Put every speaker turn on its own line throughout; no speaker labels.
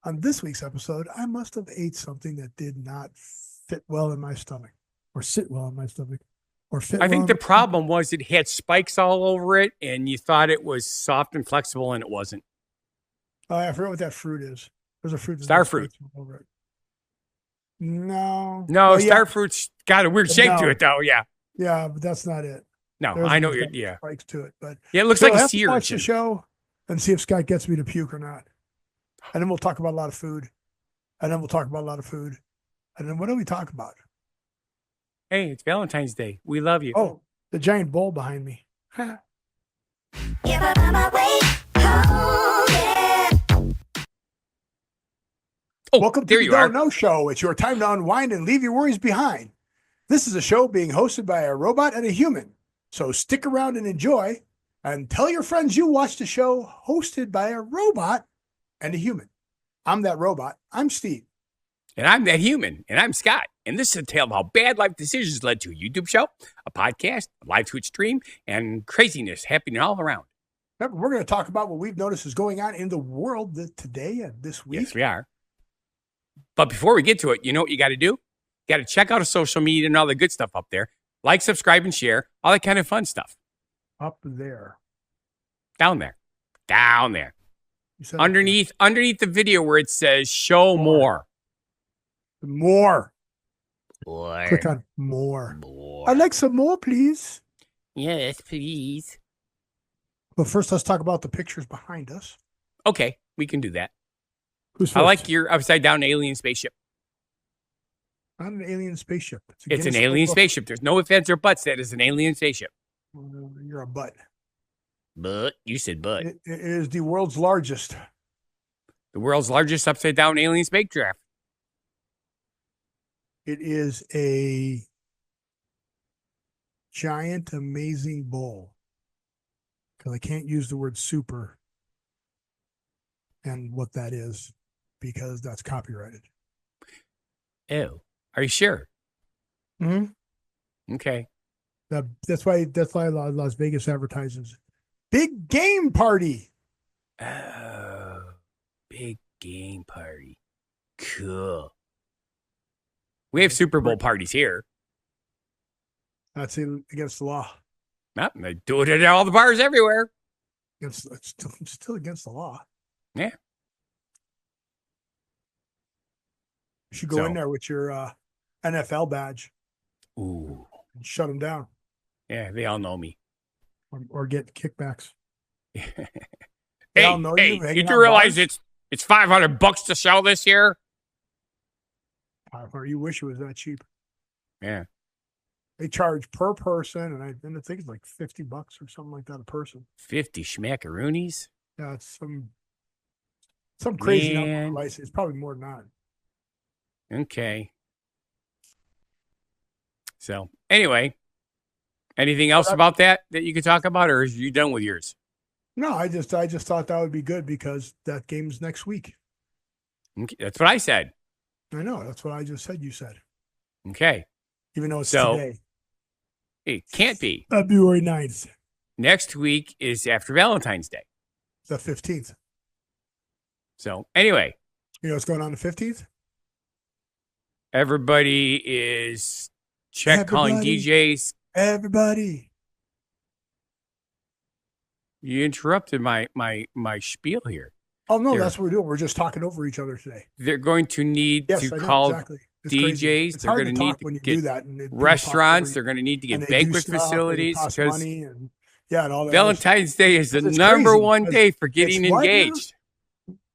On this week's episode, I must have ate something that did not fit well in my stomach, or sit well in my stomach, or fit.
I think the problem was it had spikes all over it, and you thought it was soft and flexible, and it wasn't.
Oh, I forgot what that fruit is. There's a fruit.
Star fruit.
Over it. No.
No, star fruit's got a weird shape to it, though. Yeah.
Yeah, but that's not it.
No,
There's
I know. Yeah.
Spikes to it, but
yeah, it looks like a sea
urchin. Watch the
urchin.
show and see if Scott gets me to puke or not. And then we'll talk about a lot of food. And then we'll talk about a lot of food. And then what do we talk about?
Hey, it's Valentine's Day. We love you.
Oh, the giant bowl behind me.
Give up on my way home, yeah.
Oh,
welcome to the Don't Know Show. It's your time to unwind and leave your worries behind. This is a show being hosted by a robot and a human. So stick around and enjoy. And tell your friends you watched a show hosted by a robot and a human. I'm that robot. I'm Steve.
And I'm that human. And I'm Scott. And this is a tale of how bad life decisions led to a YouTube show, a podcast, a live Twitch stream, and craziness happening all around.
Remember, we're going to talk about what we've noticed is going on in the world today and this week.
Yes, we are. But before we get to it, you know what you got to do? You got to check out our social media and all the good stuff up there. Like, subscribe, and share. All that kind of fun stuff.
Up there.
Down there. Down there. Underneath the video where it says show more.
More.
More.
Click on more.
More.
I'd like some more, please.
Yes, please.
But first, let's talk about the pictures behind us.
Okay, we can do that.
Who's first?
I like your upside down alien spaceship.
Not an alien spaceship.
It's an alien spaceship. There's no ifs, ands, or buts. That is an alien spaceship.
You're a butt.
But you said but.
It is the world's largest.
The world's largest upside down alien spacecraft.
It is a giant, amazing bowl. Because I can't use the word super and what that is because that's copyrighted.
Oh, are you sure?
Mm-hmm.
Okay.
That's why Las Vegas advertises big game party.
Oh, big game party. Cool. We have Super Bowl parties here.
That's against the law.
Nope, they do it at all the bars everywhere.
It's still against the law.
Yeah.
You should go in there with your NFL badge.
Ooh.
And shut them down.
Yeah, they all know me.
Or get kickbacks.
Hey,
you
do realize it's $500 to sell this here?
Or you wish it was that cheap.
Yeah.
They charge per person, and I think it's like $50 or something like that a person.
50 schmackaroonies?
Yeah, it's some crazy number. It's probably more than that.
Okay. So, anyway, anything else about that you could talk about, or are you done with yours?
No, I just thought that would be good because that game's next week.
Okay, that's what I said.
I know. That's what I just said. You said.
Okay.
Even though it's today.
It can't be.
February 9th.
Next week is after Valentine's Day.
The 15th.
So, anyway.
You know what's going on the 15th?
Everybody is calling DJs.
Everybody.
You interrupted my spiel here.
Oh, no, that's what we're doing. We're just talking over each other today.
They're going to need to call DJs. They're going to need to get restaurants. They're going to need to get banquet facilities. Because
and all that.
Valentine's Day is the number one day for getting engaged.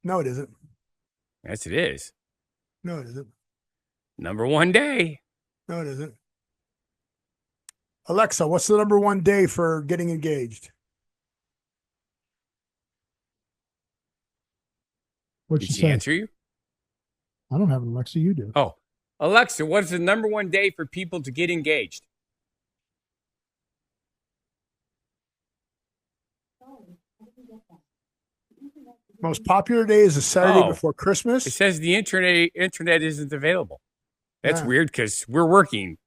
No, it isn't.
Yes, it is.
No, it isn't.
Number one day.
No, it isn't. Alexa, what's the number one day for getting engaged?
Did she answer you?
I don't have an Alexa. You do.
Oh, Alexa, what is the number one day for people to get engaged?
Most popular day is a Saturday before Christmas.
It says the internet isn't available. That's weird because we're working.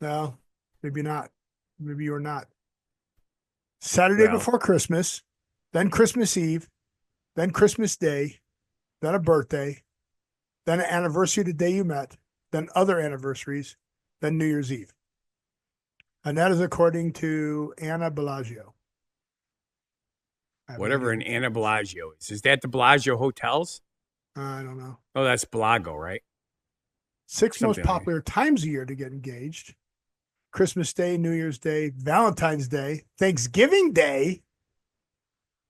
No, maybe not. Maybe you're not. Saturday
Well.
before Christmas, then Christmas Eve, then Christmas Day, then a birthday, then an anniversary of the day you met, then other anniversaries, then New Year's Eve. And that is according to Anna Bellagio.
Whatever an Anna Bellagio is. Is that the Bellagio hotels?
I don't know.
Oh, that's Bellagio, right?
6
Something
most
like
popular times a year to get engaged: Christmas Day, New Year's Day, Valentine's Day, Thanksgiving Day,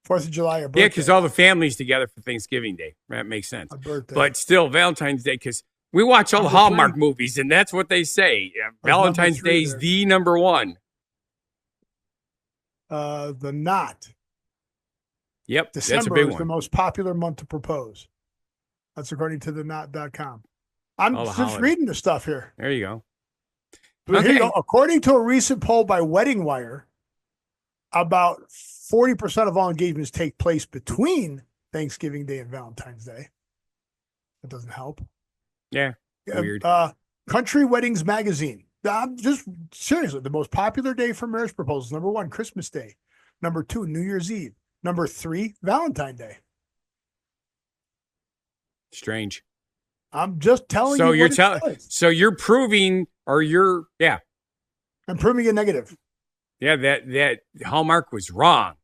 4th of July, or birthday.
Yeah, because all the family's together for Thanksgiving Day. That makes sense.
A birthday.
But still, Valentine's Day, because we watch all the
Number
Hallmark
3.
movies, and that's what they say. Yeah,
There's
Valentine's
number 3
Day's
there.
the number one.
The Knot.
Yep, that's a
December
big
is the
one.
most popular month to propose. That's according to the knot.com. I'm
All the
just
holidays.
reading the stuff here.
There you go.
But here you
Okay.
go. According to a recent poll by Wedding Wire, about 40% of all engagements take place between Thanksgiving Day and Valentine's Day. That doesn't help.
Yeah, weird.
Country Weddings Magazine. I'm just seriously, the most popular day for marriage proposals: number 1, Christmas Day; number 2, New Year's Eve; number 3, Valentine's Day.
Strange.
I'm just telling
So
you.
you're
what it
telling.
says.
So you're proving, or you're, yeah,
I'm proving a negative.
yeah, that Hallmark was wrong.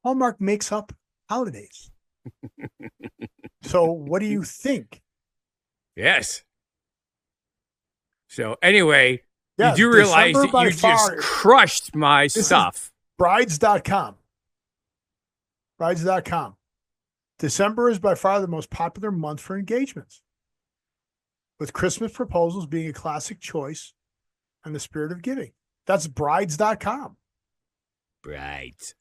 Hallmark makes up holidays. So what do you think?
Yes. So anyway,
Yes,
you do realize
December
that
by
you
far-
just crushed my
is-
stuff.
Brides.com. Brides.com. December is by far the most popular month for engagements, with Christmas proposals being a classic choice and the spirit of giving. That's brides.com.
Right.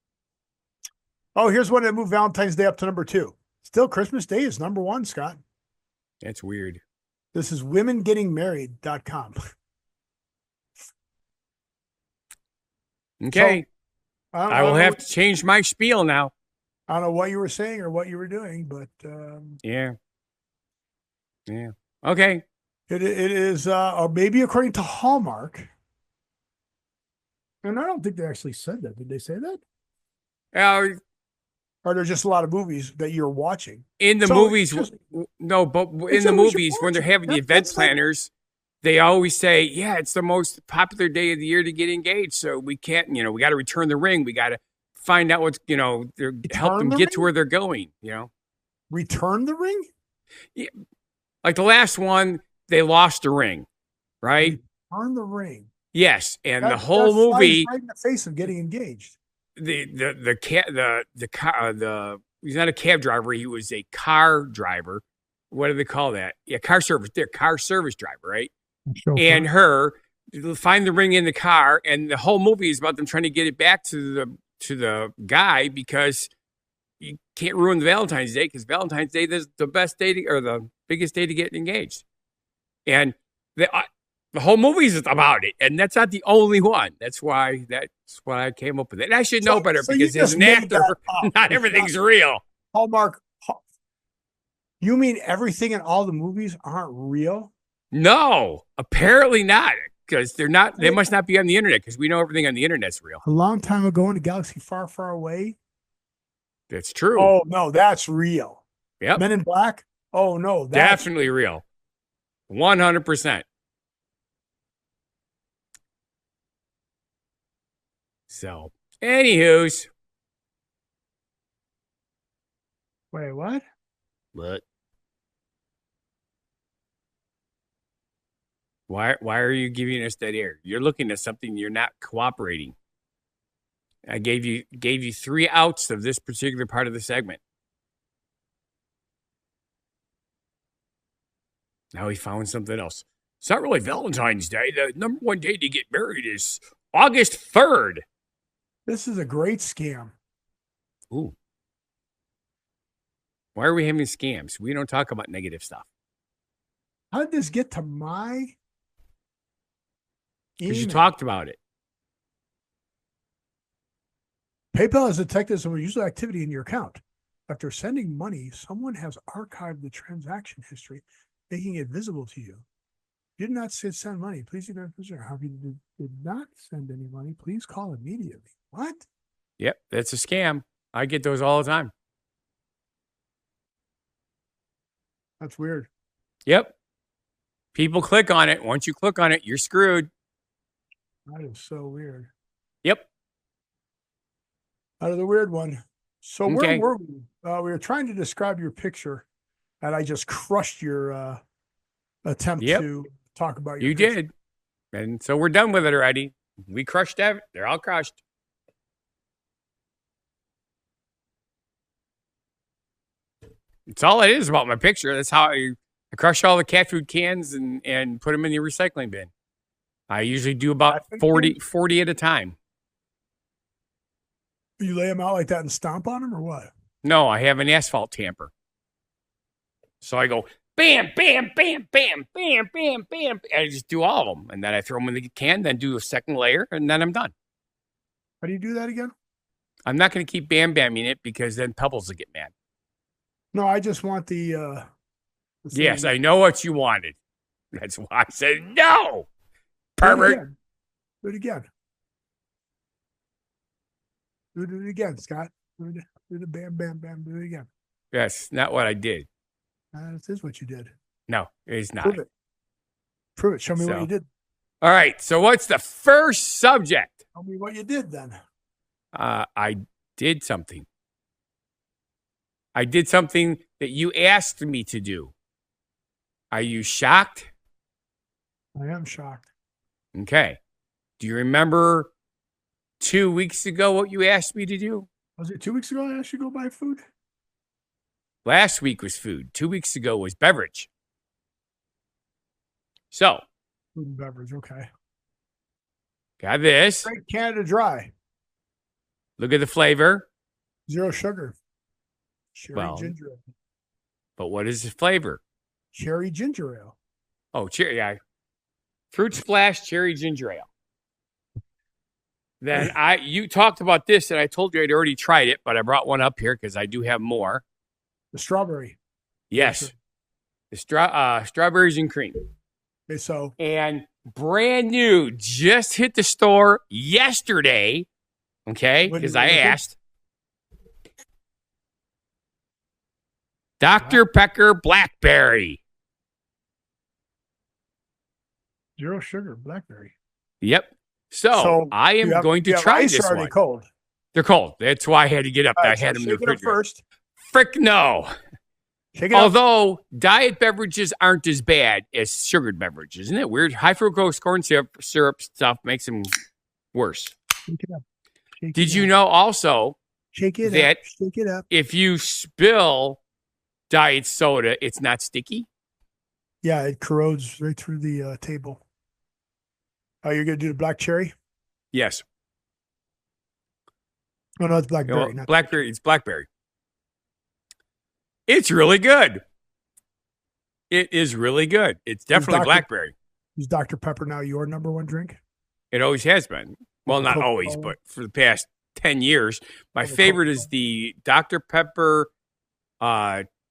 Oh, here's one that moved Valentine's Day up to number 2. Still, Christmas Day is number 1, Scott.
That's weird.
This is womengettingmarried.com.
Okay. I will have to change my spiel now.
I don't know what you were saying or what you were doing, but
Yeah. Yeah. Okay.
it is, or maybe according to Hallmark. And I don't think they actually said that. Did they say that? Or there's just a lot of movies that you're watching?
In the
So
movies,
it's just-
no, but
It's
in the
always
movies, when they're
watching.
having the
That-
event
that's like-
planners, they always say, yeah, it's the most popular day of the year to get engaged. So we can't, we got to return the ring. We got to find out what's, help them
the
get to
ring?
where they're going,
Return the ring?
Like the last one, they lost the ring, right?
Return the ring.
Yes. And the
That
whole
flies
movie,
right in the face of getting engaged.
the he's not a cab driver. He was a car driver. What do they call that? Yeah, car service driver, right? And her find the ring in the car, and the whole movie is about them trying to get it back to the guy, because you can't ruin the Valentine's Day, because Valentine's Day is the best day or the biggest day to get engaged. And the whole movie is about it, and that's not the only one. That's why I came up with it. And I should know better,
so you
because as
just
an
made
actor,
that up.
not
It's
everything's
not-
real.
Hallmark. You mean everything in all the movies aren't real?
No, apparently not, because they're not. They must not be on the internet, because we know everything on the internet's real.
A long time ago in a galaxy far, far away.
That's true.
Oh no, that's real.
Yep,
Men in Black. Oh no, that's
definitely real. 100%. So, anywho's,
Wait, what?
what? Why are you giving us that air? You're looking at something. You're not cooperating. I gave you 3 outs of this particular part of the segment. Now he found something else. It's not really Valentine's Day. The number 1 day to get married is August 3rd.
This is a great scam.
Ooh. Why are we having scams? We don't talk about negative stuff.
How did this get to my
Because you
email?
talked about it.
PayPal has detected some unusual activity in your account. After sending money, someone has archived the transaction history, making it visible to you. Did not send money. Please do not. How you did not send any money? Please call immediately. What?
Yep, that's a scam. I get those all the time.
That's weird.
Yep. People click on it. Once you click on it, you're screwed.
That is so weird.
Yep.
Out of the weird one. So
Okay.
where were we? We were trying to describe your picture, and I just crushed your attempt
Yep.
to talk about your
You
picture.
did. And so we're done with it already. We crushed it. They're all crushed. It's all it is about my picture. That's how I crush all the cat food cans and put them in the recycling bin. I usually do about 40 at a time.
You lay them out like that and stomp on them, or what?
No, I have an asphalt tamper. So I go bam, bam, bam, bam, bam, bam, bam. And I just do all of them. And then I throw them in the can, then do a second layer, and then I'm done.
How do you do that again?
I'm not going to keep bam bamming it because then Pebbles will get mad.
No, I just want the
Yes, I know what you wanted. That's why I said no. Pervert.
Do it again. Do it again, Scott. Do the bam, bam, bam. Do it again.
Yes, not what I did.
This is what you did.
No, it's not.
Prove it. Prove it. Show me what
So-
you did.
All right. So what's the first subject?
Tell me what you did then.
I did something. I did something that you asked me to do. Are you shocked?
I am shocked.
Okay. Do you remember 2 weeks ago what you asked me to do?
Was it 2 weeks ago I asked you to go buy food?
Last week was food. 2 weeks ago was beverage. So,
Food and beverage, okay.
got this.
Great Canada Dry.
Look at the flavor.
0 sugar. Cherry
Well-
ginger ale.
But what is the flavor?
Cherry ginger ale.
Oh, cherry. Yeah. Fruit splash cherry ginger ale. Then you talked about this, and I told you I'd already tried it, but I brought one up here because I do have more.
The strawberry.
Yes, the strawberries and cream,
Okay, so
and brand new, just hit the store yesterday. Okay,
What
because
is
I
it?
asked. Dr. Pecker Blackberry.
0 sugar, blackberry.
Yep. So I am going to try this
already
one.
cold.
They're cold. That's why I had to get up.
All
I
right,
had
so
them in the
shake it up
refrigerator.
first.
Frick no.
Shake it up.
Although diet beverages aren't as bad as sugared beverages. Isn't it weird? High fructose corn syrup stuff makes them worse.
Shake it up. Shake
Did
it
you
up.
know also
Shake it
that
up. Shake it up.
if you spill diet soda, it's not sticky?
Yeah, it corrodes right through the table. Oh, you're gonna do the black cherry?
Yes.
Oh no, it's
You know,
blackberry. not
blackberry. It's blackberry. It's really good. It is really good. It's definitely
Dr.
blackberry.
Is Dr. Pepper now your number one drink?
It always has been. Well, not
Coca-Cola?
always, but for the past 10 years. My
Coca-Cola?
favorite is the Dr. Pepper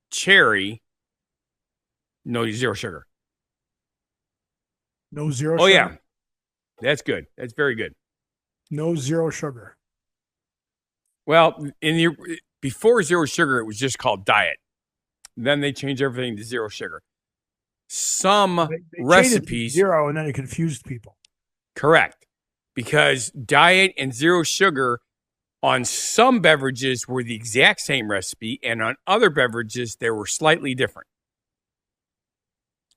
cherry. No, 0 sugar.
No 0
Oh,
sugar?
yeah. That's good. That's very good.
No 0 sugar.
Well, before 0 sugar, it was just called diet. Then they changed everything to 0 sugar. Some
They changed it to
recipes,
0, and then it confused people.
correct, because diet and 0 sugar on some beverages were the exact same recipe, and on other beverages, they were slightly different.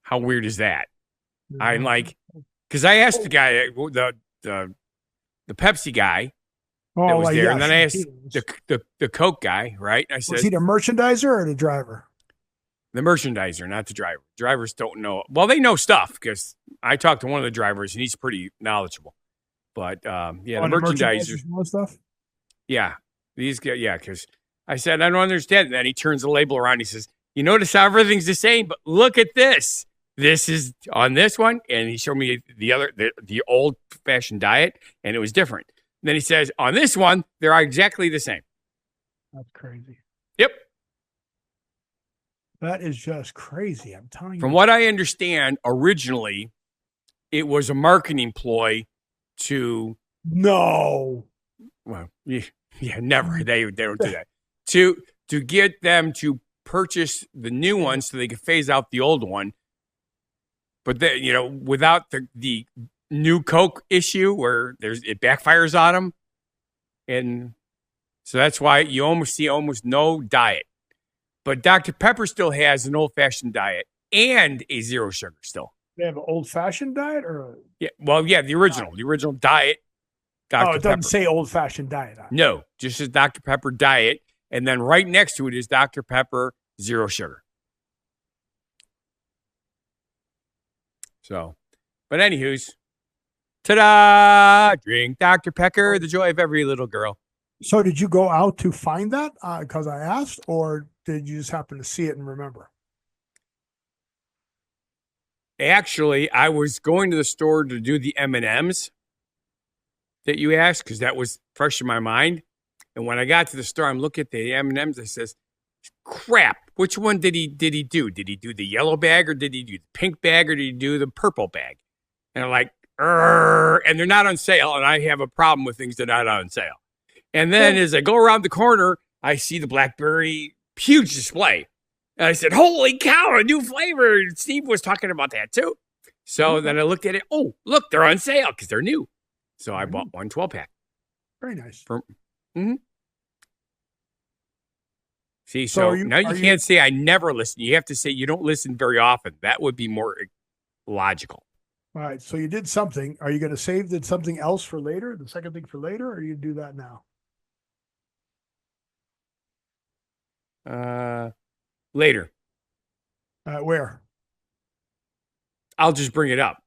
How weird is that? I'm like, because I asked the guy, the Pepsi guy
oh,
that was
like,
there,
yeah,
and then I asked
he
the Coke guy, right? I
was
said,
he the merchandiser or the driver?
the merchandiser, not the driver. Drivers don't know. Well, they know stuff because I talked to one of the drivers and he's pretty knowledgeable. But yeah,
Oh,
the
and
merchandisers,
know stuff?
yeah, these guys, yeah. Because I said I don't understand. And then he turns the label around. He says, "You notice how everything's the same, but look at this. This is on this one." And he showed me the old fashioned diet, and it was different. And then he says, "On this one, they're exactly the same."
That's crazy.
Yep.
That is just crazy. I'm telling you.
From what I understand, originally it was a marketing ploy to
No.
well, yeah, never. They don't do that. To get them to purchase the new one so they could phase out the old one. But without the new Coke issue where it backfires on them, and so that's why you almost see no diet. But Dr. Pepper still has an old-fashioned diet and a zero sugar still.
They have an old-fashioned diet or
the original diet. Dr.
It doesn't
Pepper.
say old-fashioned diet.
No, just as Dr. Pepper diet, and then right next to it is Dr. Pepper zero sugar. So, but anywho's, ta-da! Drink Dr. Pepper, the joy of every little girl.
So did you go out to find that because I asked, or did you just happen to see it and remember?
Actually, I was going to the store to do the M&Ms that you asked because that was fresh in my mind. And when I got to the store, I'm looking at the M&Ms. I says, crap, which one did he do? Did he do the yellow bag or did he do the pink bag or did he do the purple bag? And I'm like, and they're not on sale. And I have a problem with things that are not on sale. And then as I go around the corner, I see the blackberry huge display. And I said, holy cow, a new flavor. And Steve was talking about that too. So then I looked at it. Oh, look, they're on sale because they're new. So I bought one 12-pack.
Very nice.
See, so now you can't say I never listen. You have to say you don't listen very often. That would be more logical.
All right. So you did something. Are you going to save something else for later? The second thing for later, or are you do that now?
Later.
Where?
I'll just bring it up.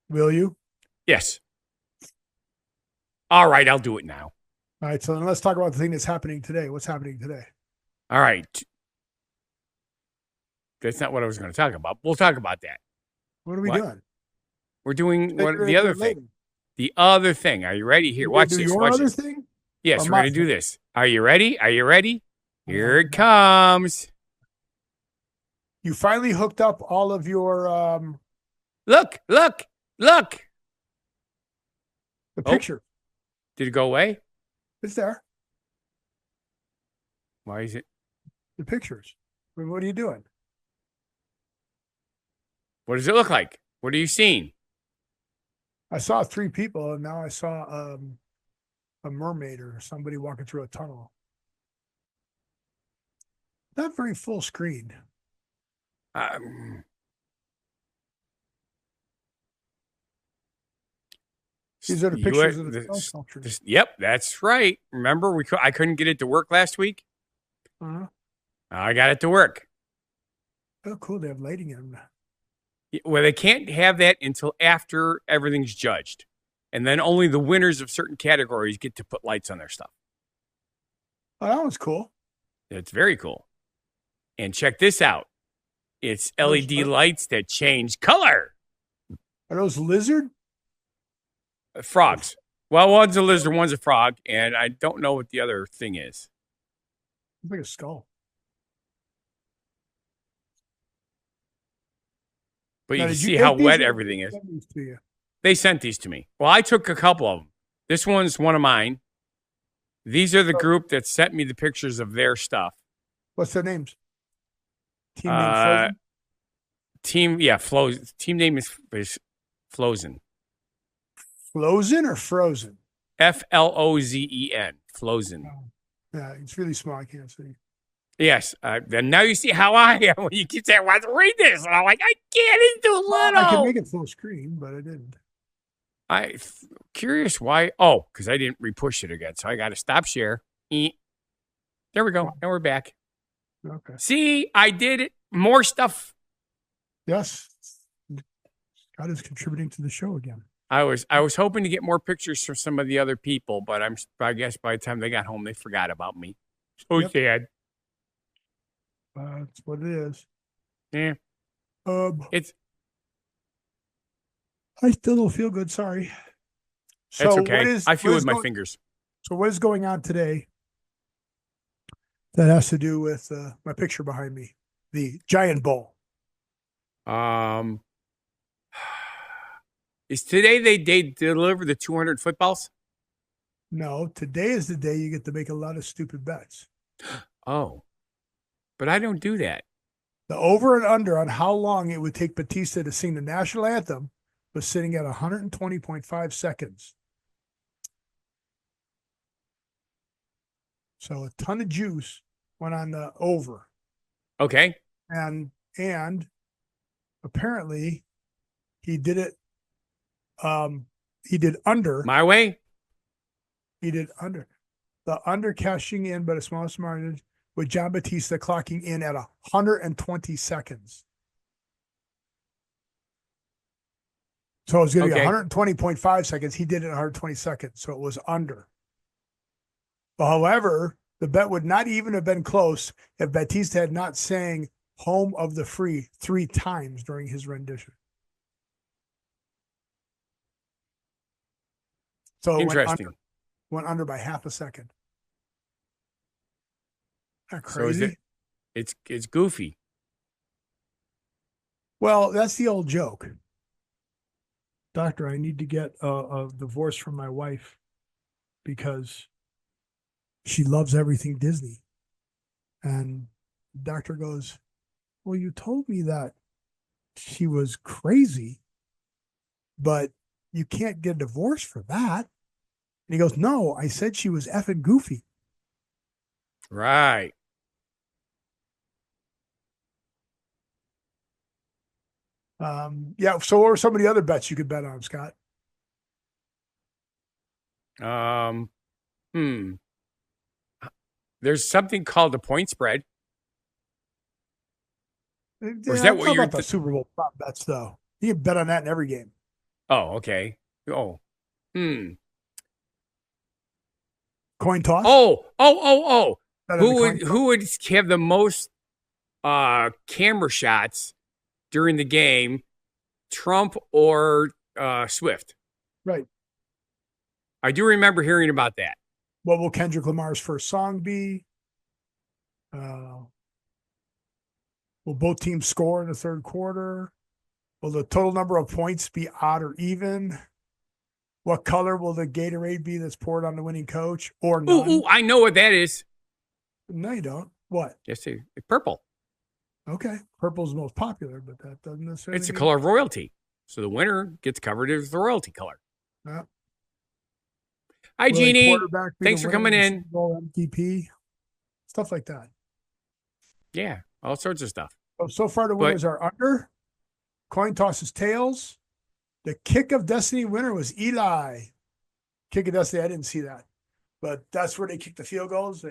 Will you?
Yes. All right, I'll do it now.
All right. So then let's talk about the thing that's happening today. What's happening today?
All right. That's not what I was going to talk about. We'll talk about that.
What are we doing?
We're doing the other thing. The other thing. Are you ready? Here, watch this.
Your other thing?
Yes, we're going to do this. Are you ready? Are you ready? Here it comes.
You finally hooked up all of your
Look.
the picture.
Did it go away?
It's there.
Why is it?
The pictures. What are you doing?
What does it look like? What are you seeing?
I saw 3 people, and now I saw a mermaid or somebody walking through a tunnel. Not very full screen. These are the pictures of the snow sculptures.
Yep, that's right. Remember, I couldn't get it to work last week. I got it to work.
Oh, cool! They have lighting in them.
Well, they can't have that until after everything's judged, and then only the winners of certain categories get to put lights on their stuff.
Oh, that one's cool.
It's very cool. And check this out. It's LED lights that change color.
Are those lizard?
Frogs. Well, one's a lizard, one's a frog, and I don't know what the other thing is.
It's like a skull.
But now, you can see how wet everything is. They sent these to me. Well, I took a couple of them. This one's one of mine. These are the group that sent me the pictures of their stuff.
What's their names? Team name Frozen?
Team name is Flozen.
Flozen or Frozen?
Flozen. Flozen.
Oh. Yeah, it's really small. I can't see.
Yes. Then now you see how I am when you keep saying, "Let's read this," and I'm like, I can't. It's too little.
I can make it full screen, but I didn't.
Curious why? Oh, because I didn't repush it again, so I got to stop share. There we go. Now we're back.
Okay.
See, I did it. More stuff.
Yes. God is contributing to the show again.
I was hoping to get more pictures from some of the other people, but I guess by the time they got home, they forgot about me. So sad.
That's what it is.
Yeah.
I still don't feel good. Sorry.
That's okay. I feel with my fingers.
So what is going on today that has to do with my picture behind me, the giant bowl?
Is today they deliver the 200 footballs?
No, today is the day you get to make a lot of stupid bets.
Oh, but I don't do that.
The over and under on how long it would take Batista to sing the national anthem was sitting at 120.5 seconds. So a ton of juice went on the over.
Okay.
And apparently he did it. He did under.
My way?
He did under. The under cashing in by the smallest margin with John Batista clocking in at 120 seconds. So it was going to be 120.5 seconds. He did it in 120 seconds. So it was under. But however, the bet would not even have been close if Batista had not sang Home of the Free 3 times during his rendition. So
interesting.
Went under by half a second. Isn't that
So
crazy?
it's goofy.
Well, that's the old joke. Doctor, I need to get a divorce from my wife because she loves everything Disney. And the doctor goes, well, you told me that she was crazy, but you can't get a divorce for that. And he goes, no, I said she was effing goofy.
Right.
Yeah. So what were some of the other bets you could bet on, Scott?
There's something called a point spread.
Or
is that what you're
about the Super Bowl prop bets, though? You can bet on that in every game.
Oh, okay. Oh.
Coin toss?
Oh.
Bet on
Who
the
would
coin
who would have the most camera shots during the game, Trump or Swift?
Right.
I do remember hearing about that.
What will Kendrick Lamar's first song be? Will both teams score in the third quarter? Will the total number of points be odd or even? What color will the Gatorade be that's poured on the winning coach or none?
Ooh, I know what that is.
No, you don't. What?
Yes, purple.
Okay. Purple's the most popular, but that doesn't necessarily
It's the color of royalty. So the winner gets covered as the royalty color.
Yeah.
Hi,
Will
Jeannie.
quarterback be
Thanks
the
for coming
winner
in.
Super Bowl MVP? Stuff like that.
Yeah, all sorts of stuff.
So far, the winners are under. Coin toss is tails. The kick of destiny winner was Eli. Kick of destiny, I didn't see that, but that's where they kicked the field goals.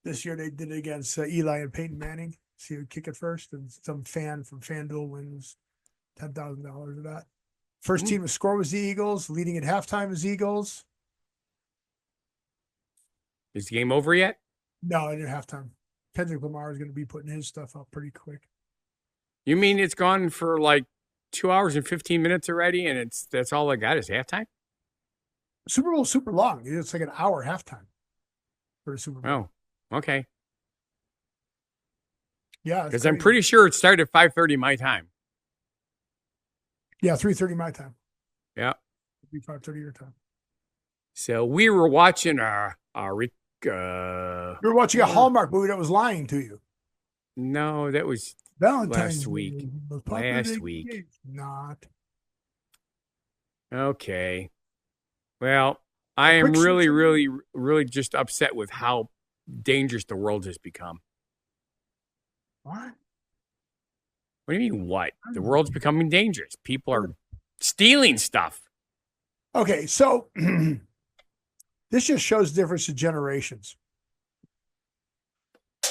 This year they did it against Eli and Peyton Manning. See who kick it first, and some fan from FanDuel wins $10,000 of that. First team to score was the Eagles. Leading at halftime is Eagles.
Is the game over yet?
No, at halftime. Kendrick Lamar is going to be putting his stuff up pretty quick.
You mean it's gone for like 2 hours and 15 minutes already, and that's all I got is halftime?
Super Bowl super long. It's like an hour halftime for the Super Bowl.
Oh, okay.
Yeah,
because I'm pretty sure it started at 5:30 my time.
Yeah, 3:30 my time.
Yeah,
5:30 your time.
So we were watching
you were watching a Hallmark movie that was lying to you.
No, that was
Valentine's
last week.
Last week. Not.
Okay. Well, I am really, really, really just upset with how dangerous the world has become.
What?
What do you mean, what? The world's becoming dangerous. People are stealing stuff.
Okay, so this just shows the difference in generations.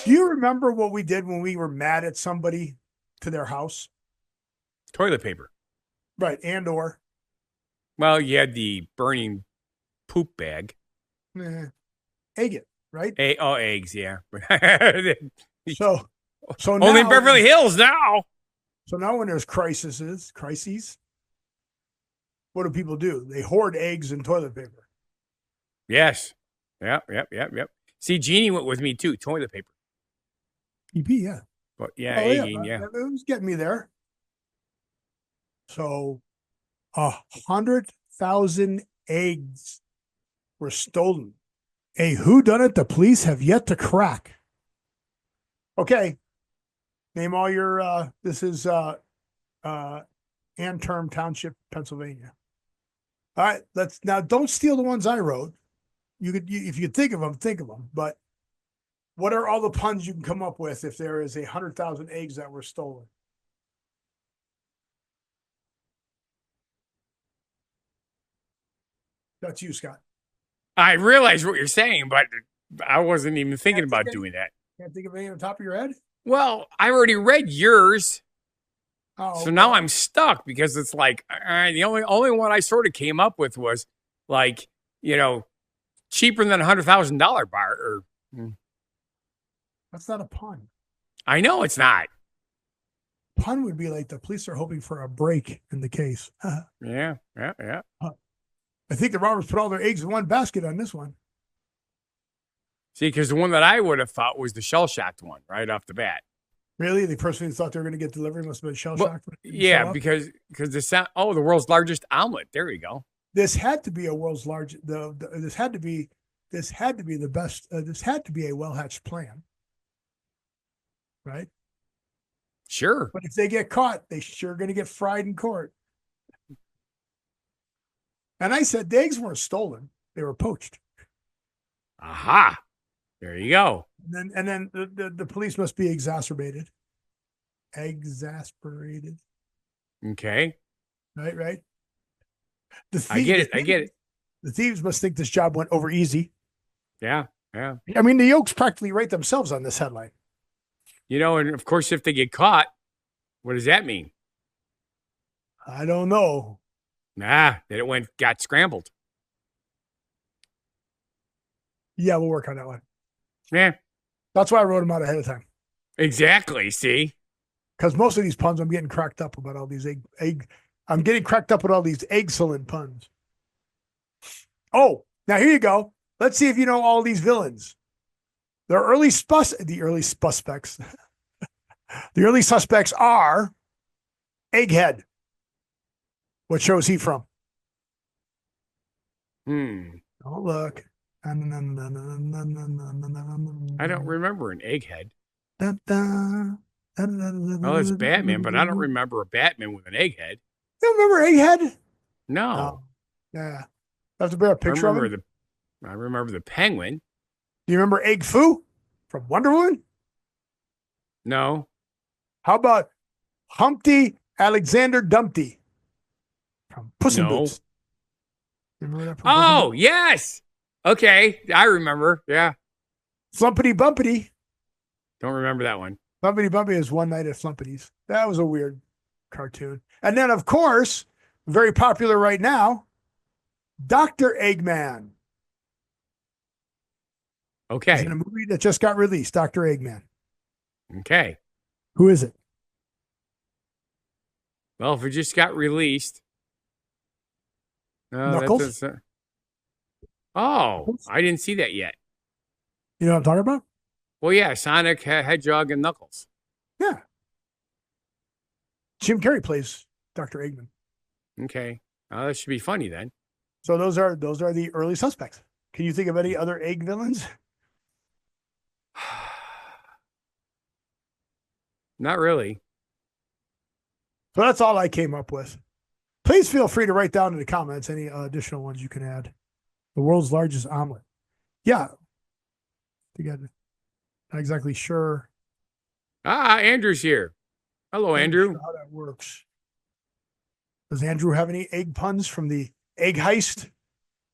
Do you remember what we did when we were mad at somebody to their house?
Toilet paper.
Right, and or?
Well, you had the burning poop bag.
Egg it, right?
Eggs, yeah.
So now,
only in Beverly Hills now.
So now when there's crises, what do people do? They hoard eggs and toilet paper.
Yes. Yep. See, Jeannie went with me too, toilet paper.
EP, yeah.
But yeah, egging, yeah.
It was getting me there. So 100,000 eggs were stolen. A whodunit the police have yet to crack. Okay. Name all your, this is Antrim Township, Pennsylvania. All right, now don't steal the ones I wrote. If you think of them, but what are all the puns you can come up with if there is 100,000 eggs that were stolen? That's you, Scott.
I realize what you're saying, but I wasn't even thinking about doing that.
Can't think of any on the top of your head?
Well, I already read yours.
Oh,
so now I'm stuck because it's like the only one I sort of came up with was like, cheaper than $100,000 bar.
That's not a pun.
I know it's not.
Pun would be like the police are hoping for a break in the case.
Yeah.
I think the robbers put all their eggs in one basket on this one.
See, because the one that I would have thought was the shell-shocked one right off the bat.
Really? The person who thought they were going to get delivery must have been shell-shocked?
Yeah, because the world's largest omelet. There you go.
This had to be a world's largest. This had to be the best. This had to be a well-hatched plan, right?
Sure.
But if they get caught, they sure going to get fried in court. And I said the eggs weren't stolen; they were poached.
Aha! There you go.
And then the police must be exasperated.
Okay.
Right.
I get it.
The thieves must think this job went over easy.
Yeah.
I mean, the Yolks practically write themselves on this headline.
And of course, if they get caught, what does that mean?
I don't know.
That it got scrambled.
Yeah, we'll work on that one.
Yeah.
That's why I wrote them out ahead of time.
Exactly. See?
Because most of these puns, I'm getting cracked up about all these I'm getting cracked up with all these excellent puns. Oh, now here you go. Let's see if you know all these villains. The early suspects. The early suspects are Egghead. What show is he from? Oh, look.
I don't remember an Egghead. Oh, it's Batman, but I don't remember a Batman with an Egghead.
You don't remember Egghead?
No.
Yeah. I have to bear a picture of him.
I remember the Penguin.
Do you remember Egg Foo from Wonder Woman?
No.
How about Humpty Alexander Dumpty from Puss in Boots? Remember that?
Oh, yes. Okay, I remember. Yeah.
Flumpity Bumpity.
Don't remember that one.
Flumpity Bumpity is One Night at Flumpity's. That was a weird cartoon. And then, of course, very popular right now, Dr. Eggman.
Okay.
He's in a movie that just got released, Dr. Eggman.
Okay.
Who is it?
Well, if it just got released.
Knuckles?
I didn't see that yet.
You know what I'm talking about?
Well, yeah, Sonic, Hedgehog, and Knuckles.
Yeah. Jim Carrey plays Dr. Eggman.
Okay. That should be funny then.
So those are the early suspects. Can you think of any other egg villains?
Not really.
So that's all I came up with. Please feel free to write down in the comments any additional ones you can add. The world's largest omelet. Yeah. Together. Not exactly sure.
Andrew's here. Hello, Andrew.
Sure how that works. Does Andrew have any egg puns from the Egg Heist?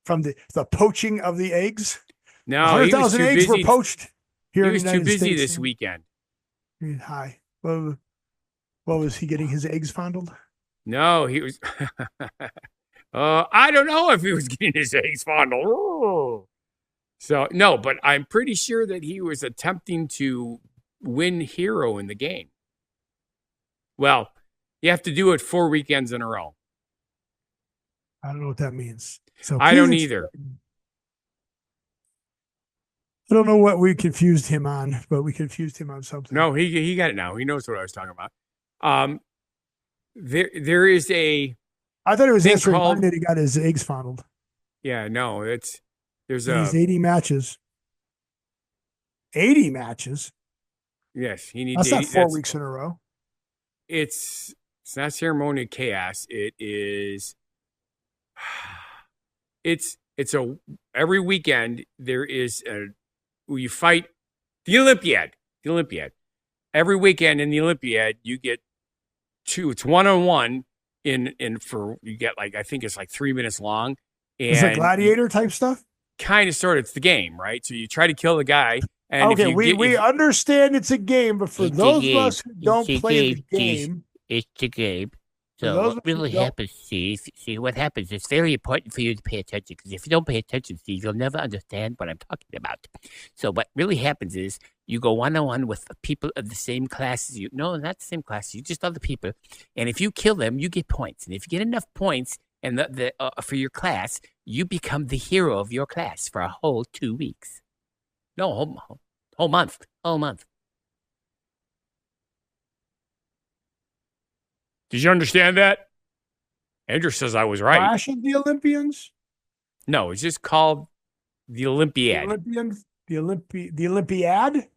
From the poaching of the eggs?
No,
100,000 eggs were poached here in the United States.
He was too busy this weekend.
Hi. What was he getting his eggs fondled?
No, he was. I don't know if he was getting his eggs fondled. Oh. So, no, but I'm pretty sure that he was attempting to win hero in the game. Well, you have to do it 4 weekends in a row.
I don't know what that means. So
I don't either.
I don't know what we confused him on, but we confused him on something.
No, he got it now. He knows what I was talking about. There is a
I thought it was
thing
answering
called-
mine that he got his eggs fondled.
Yeah, no, there's
In these
a
80 matches. 80 matches.
yes. He needs.
That's not
80,
4 weeks in a row.
It's not ceremonial chaos. It is. It's a every weekend there is a you fight the Olympiad. The Olympiad. Every weekend in the Olympiad you get two. It's 1-on-1 in for you get like I think it's like 3 minutes long. And
Is it gladiator type stuff?
Kind of sort of it's the game, right? So you try to kill the guy. And
Okay, we understand it's a game, but for
It's a
those
game.
of us who don't
It's a
play the
game, geez.
game,
It's the game.
For
So
those
what
of you
really
who don't-
happens, Steve, see what happens. It's very important for you to pay attention because if you don't pay attention, Steve, you'll never understand what I'm talking about. So what really happens is you go 1-on-1 with people of the same class as you. No, not the same class as you, just other people. And if you kill them, you get points. And if you get enough points and for your class, you become the hero of your class for a whole 2 weeks. No, whole month. Whole month.
Did you understand that? Andrew says I was right.
Clash of the Olympians,
No, it's just called the Olympiad.
the Olympiad.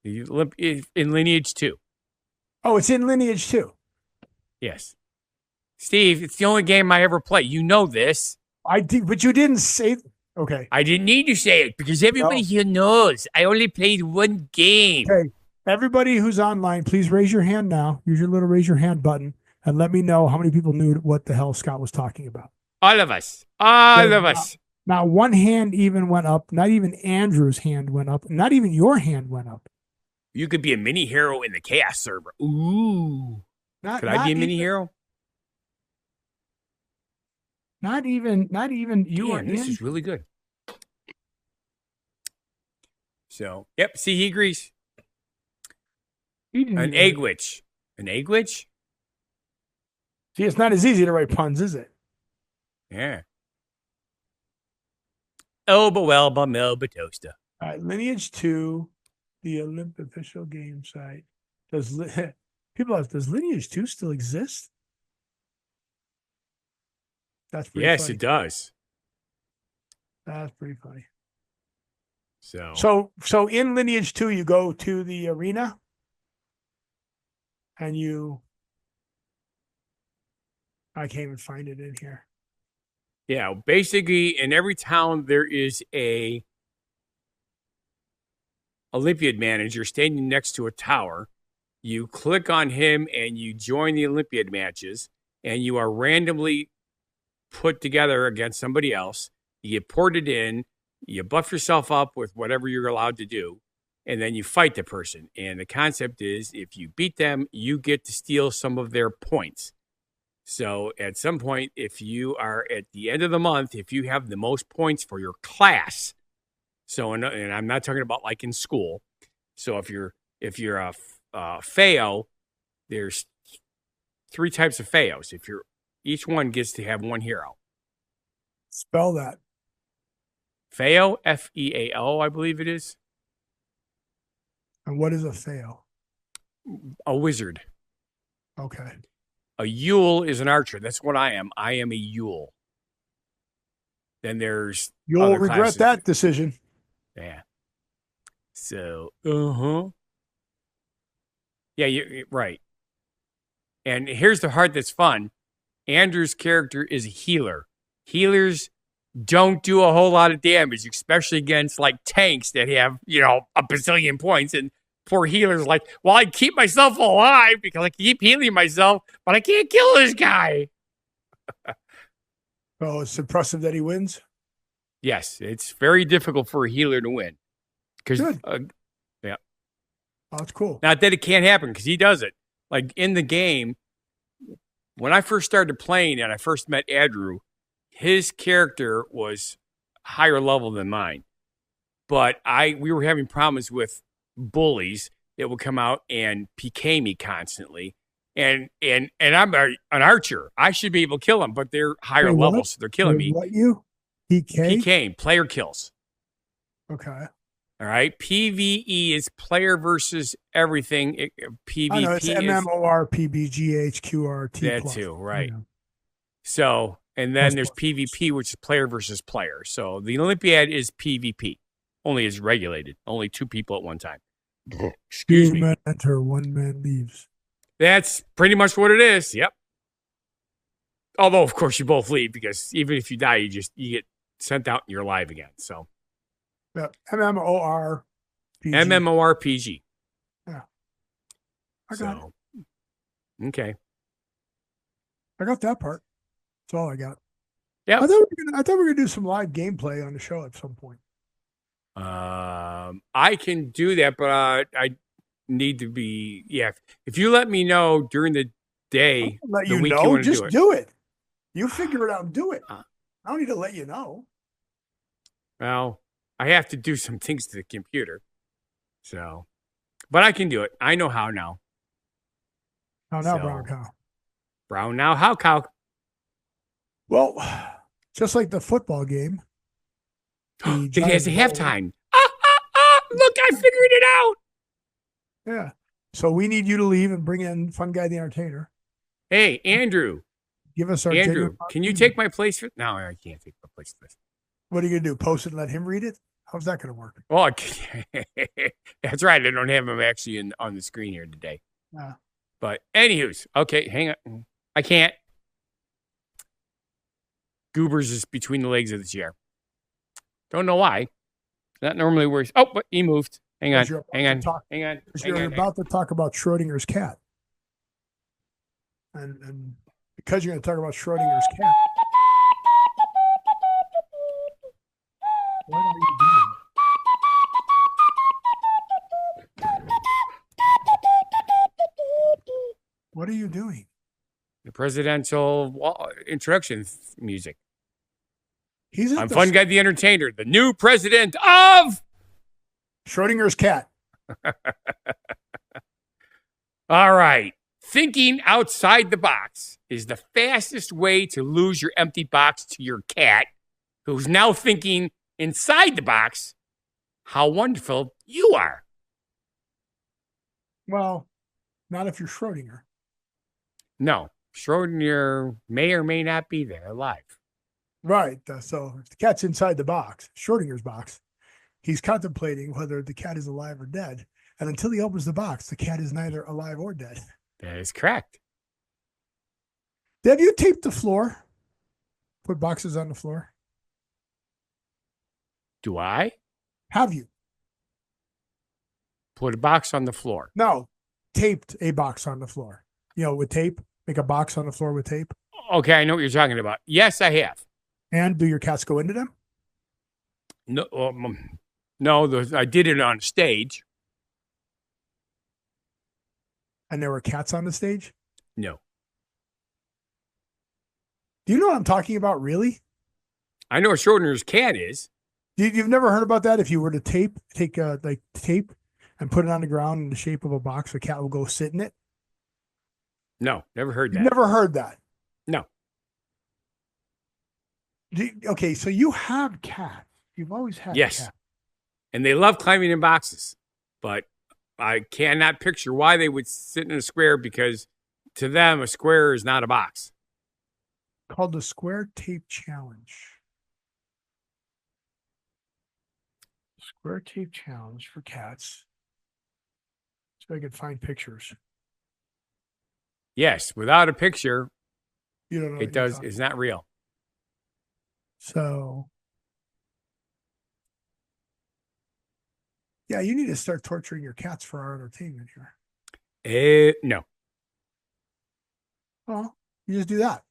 In Lineage 2.
Oh, it's in Lineage too.
Yes. Steve, it's the only game I ever play. You know this.
I did, but you didn't say. Okay.
I didn't need to say it because everybody here knows. I only played one game.
Okay. Everybody who's online, please raise your hand now. Use your little raise your hand button and let me know how many people knew what the hell Scott was talking about.
All of us. All of us.
Not one hand even went up. Not even Andrew's hand went up. Not even your hand went up.
You could be a mini hero in the Chaos server. Ooh. Could I be a mini hero?
Not even you.
Damn, this is really good. So, yep. See, he agrees. An egg witch. An egg witch?
See, it's not as easy to write puns, is it?
Yeah. Oh, but well, but Mel, but toaster.
All right, Lineage 2, the Olympic official game site. Does Lineage 2 still exist? That's pretty
Yes,
funny.
it does.
That's pretty funny.
So
So in Lineage 2, you go to the arena and I can't even find it in here.
yeah, basically in every town there is a Olympiad manager standing next to a tower. You click on him and you join the Olympiad matches, and you are randomly put together against somebody else. You get ported in, you buff yourself up with whatever you're allowed to do, and then you fight the person. And the concept is if you beat them, you get to steal some of their points. So at some point, if you are at the end of the month, if you have the most points for your class, so and I'm not talking about like in school. So if you're a Feo, there's 3 types of Feos. Each one gets to have one hero.
Spell that.
Feo, F-E-A-O, I believe it is.
And what is a fail?
A wizard.
Okay.
A Yule is an archer. That's what I am. I am a Yule. Then there's
You'll
other
regret
classes.
that decision.
Yeah. So, yeah, you're right. And here's the part that's fun. Andrew's character is a healer. Healers don't do a whole lot of damage, especially against like tanks that have, a bazillion points. And poor healers like, well, I keep myself alive because I keep healing myself, but I can't kill this guy.
Oh, it's impressive that he wins.
Yes, it's very difficult for a healer to win. Because
Good. Oh, that's cool.
not that it can't happen, because he does it. Like in the game, when I first started playing and I first met Andrew, his character was higher level than mine. But we were having problems with bullies that would come out and PK me constantly. And I'm an archer. I should be able to kill them, but they're higher
Wait, what?
level, so they're killing me.
What you? PK?
PK, player kills.
Okay.
All right. PvE is player versus everything. PvP
I know it's
is
MMORPGHQRT.
that too, right? So, and then there's PvP, which is player versus player. So the Olympiad is PvP, only is regulated, only 2 people at one time. Excuse me.
2 men enter, 1 man leaves.
That's pretty much what it is. Yep. Although, of course, you both leave because even if you die, you get sent out and you're alive again. So,
Yeah. MMORPG.
MMORPG.
Yeah. I got it.
Okay.
I got that part. That's all I got.
Yeah.
I thought we were gonna do some live gameplay on the show at some point.
I can do that, but I need to be. Yeah. If you let me know during the day,
Let
the
you
week
know.
you want to
Just
do it.
do it. You figure it out and do it. I don't need to let you know.
Well, I have to do some things to the computer. So, but I can do it. I know how now.
Oh, now,
So-
brown cow.
Brown now, how cow?
Well, just like the football game. the
It has a
Giants Bowl.
halftime. Look, I figured it out.
Yeah. So we need you to leave and bring in Fun Guy the Entertainer.
Hey, Andrew.
Give us our
Andrew,
genuine
can you
opinion.
take my place for? No, I can't take my place for this.
What are you gonna do? Post it and let him read it? How's that gonna work?
Oh, that's right. I don't have him actually on the screen here today.
Yeah.
But anywho's, okay, hang on. I can't. Goobers is between the legs of the chair. Don't know why. That normally works. Oh, but he moved. Hang on.
Because you're about
Hang
to
on.
talk-
Hang on.
Because
Hang
you're
on.
about to talk about Schrodinger's cat. And because you're going to talk about Schrodinger's cat. What are you doing? What are you doing?
The presidential introduction music.
He's
I'm Fun Guy the Entertainer, the new president of.
Schrodinger's cat.
All right. Thinking outside the box is the fastest way to lose your empty box to your cat, who's now thinking inside the box how wonderful you are.
Well, not if you're Schrodinger.
No, Schrodinger may or may not be there alive.
Right. So if the cat's inside the box, Schrodinger's box, he's contemplating whether the cat is alive or dead. And until he opens the box, the cat is neither alive or dead.
That is correct.
Have you taped the floor? Put boxes on the floor?
Do I
Have you?
put a box on the floor?
No. Taped a box on the floor. You know, with tape. Make a box on the floor with tape.
Okay, I know what you're talking about. Yes, I have.
And do your cats go into them?
No, I did it on stage.
And there were cats on the stage?
No.
Do you know what I'm talking about, really?
I know what Schrodinger's cat is.
You've never heard about that? If you were to take tape and put it on the ground in the shape of a box, a cat will go sit in it?
No, never heard that.
You've never heard that?
No.
Okay, so you have cats. You've always had
Yes.
cats.
And they love climbing in boxes. But I cannot picture why they would sit in a square because to them, a square is not a box.
Called the Square Tape Challenge. Square Tape Challenge for cats. So I could find pictures.
Yes, without a picture,
You don't know. what
it
you're
does.
talking
It's not real.
So, yeah, you need to start torturing your cats for our entertainment here.
No.
Well, you just do that.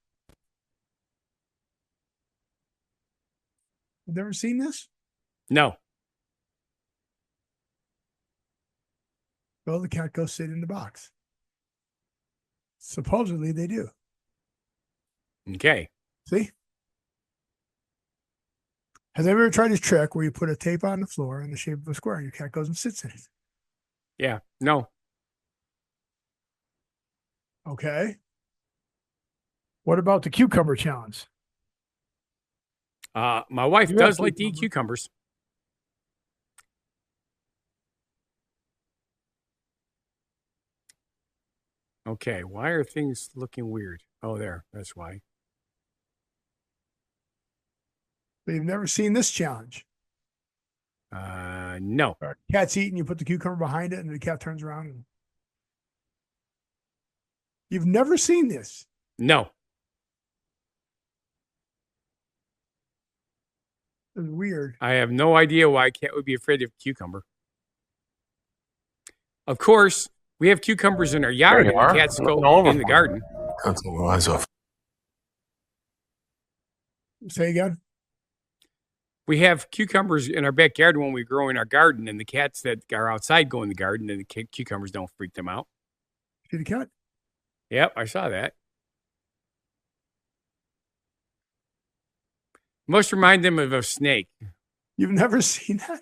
You've never seen this?
No.
Well, the cat goes sit in the box. Supposedly they do.
Okay.
See? Has anyone ever tried this trick where you put a tape on the floor in the shape of a square and your cat goes and sits in it?
Yeah. No.
Okay. What about the cucumber challenge?
My wife
You
does
have
like to eat
cucumbers.
cucumbers. Okay. Why are things looking weird? Oh, there. That's why.
So you've never seen this challenge.
No.
Cat's eating, you put the cucumber behind it, and the cat turns around. And... You've never seen this.
No.
It's weird.
I have no idea why a cat would be afraid of cucumber. Of course, we have cucumbers in our yard, and the cats go in the garden.
Say again?
We have cucumbers in our backyard when we grow in our garden, and the cats that are outside go in the garden, and the cucumbers don't freak them out.
See the cat?
Yep, I saw that. Must remind them of a snake.
You've never seen that?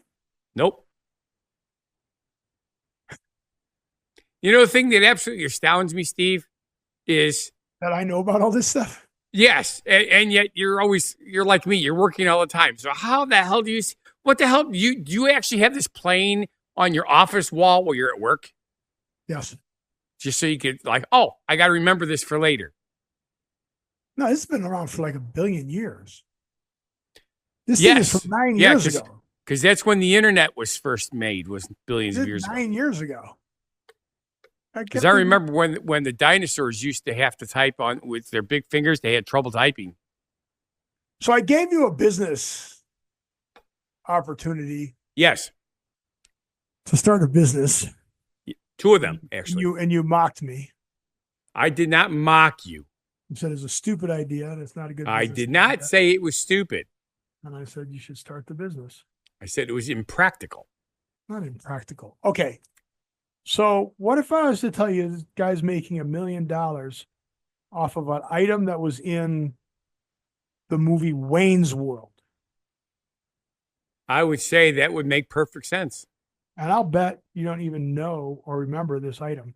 Nope. You know, the thing that absolutely astounds me, Steve, is
that I know about all this stuff.
Yes, and yet you're like me. You're working all the time. So how the hell do you? What the hell do you actually have this playing on your office wall while you're at work?
Yes.
Just so you could oh, I got to remember this for later.
No, it's been around for like 1 billion years. This thing is from 9 years ago.
Because that's when the internet was first made. Was billions of years ago.
9 years ago.
Because I remember when the dinosaurs used to have to type on with their big fingers, they had trouble typing.
So I gave you a business opportunity.
Yes.
To start a business.
2 of them, actually.
And you mocked me.
I did not mock you.
You said it's a stupid idea and it's not a good business
I did not
idea.
say it was stupid.
And I said you should start the business.
I said it was impractical.
Not impractical. Okay. So what if I was to tell you this guy's making $1 million off of an item that was in the movie Wayne's World?
I would say that would make perfect sense.
And I'll bet you don't even know or remember this item.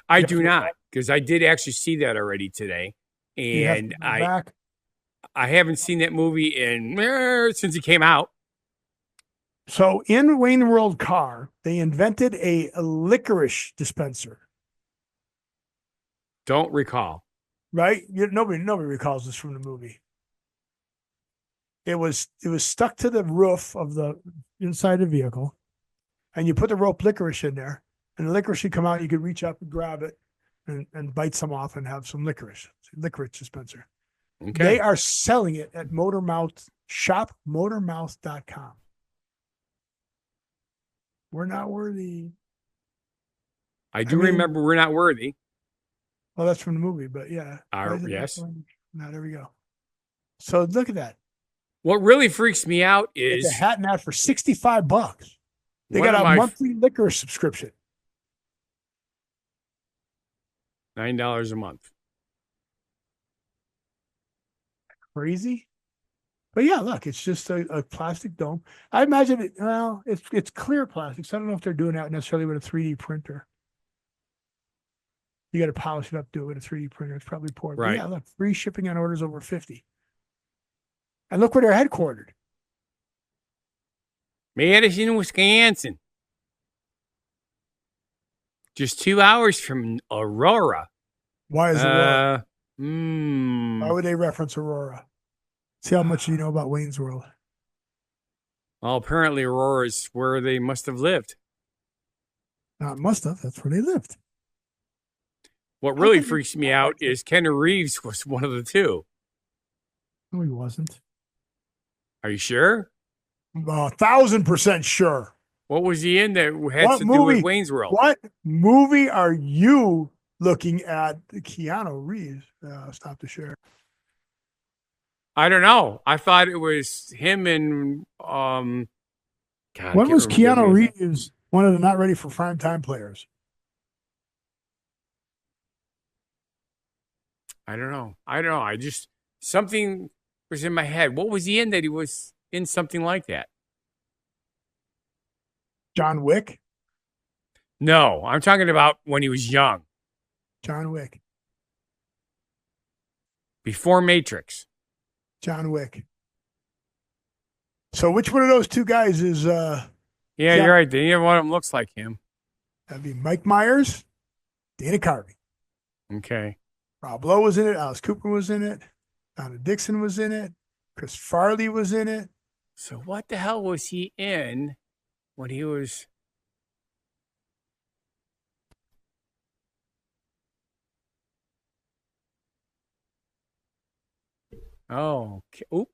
I do not, because I did actually see that already today. And I haven't seen that movie since it came out.
So in Wayne's World car, they invented a licorice dispenser.
Don't recall.
Right? Nobody recalls this from the movie. It was stuck to the roof of the inside the vehicle, and you put the rope licorice in there, and the licorice would come out. You could reach up and grab it and bite some off and have some licorice dispenser. Okay. They are selling it at Motormouth, shopmotormouth.com. We're not worthy.
I remember We're Not Worthy.
Well, that's from the movie, but yeah.
Yes.
Now, there we go. So look at that.
What really freaks me out is
it's a hat and that for $65. They got a monthly liquor subscription.
$9 a month.
Crazy. But yeah, look, it's just a plastic dome. I imagine it. Well, it's clear plastic. So I don't know if they're doing that necessarily with a 3D printer. You got to polish it up, do it with a 3D printer. It's probably poor. Right. But yeah, look, free shipping on orders over 50. And look where they're headquartered.
Madison, Wisconsin. Just 2 hours from Aurora.
Why is Aurora? Why would they reference Aurora? See how much you know about Wayne's World.
Well, apparently Aurora is where they must have lived.
Not must have. That's where they lived.
What really freaks me out is Keanu Reeves was one of the 2.
No, he wasn't.
Are you sure?
1,000% sure.
What was he in that had to do with Wayne's World?
What movie are you looking at? Keanu Reeves. Stop the share.
I don't know. I thought it was him and God,
when was Keanu Reeves one of the not ready for prime time players?
I don't know. I just something was in my head. What was he in that he was in something like that?
John Wick?
No, I'm talking about when he was young.
John Wick.
Before Matrix.
John Wick. So which one of those 2 guys is
Yeah, you're right. Neither one of them looks like him.
That'd be Mike Myers, Dana Carvey.
Okay.
Rob Lowe was in it, Alice Cooper was in it, Donna Dixon was in it, Chris Farley was in it.
So what the hell was he in when he was? Oh, okay. Oop.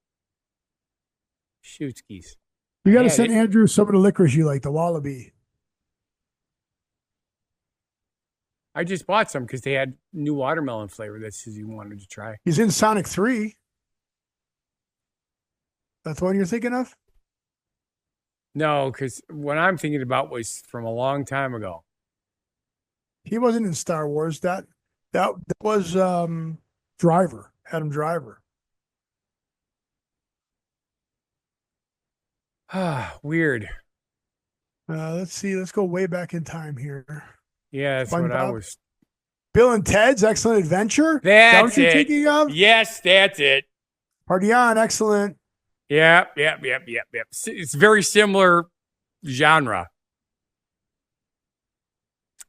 Shootskis.
You got to
had
send
it.
Andrew some of the licorice you like, the Wallaby.
I just bought some because they had new watermelon flavor that Susie wanted to try.
He's in Sonic 3. That's the one you're thinking of?
No, because what I'm thinking about was from a long time ago.
He wasn't in Star Wars. That was Driver, Adam Driver.
Ah, weird.
Let's see. Let's go way back in time here.
Yeah, that's what I
SpongeBob?
was.
Bill and Ted's Excellent Adventure. Is that
That's
what you're
it.
thinking of?
Yes, that's it.
Party on, excellent.
Yep. It's very similar genre.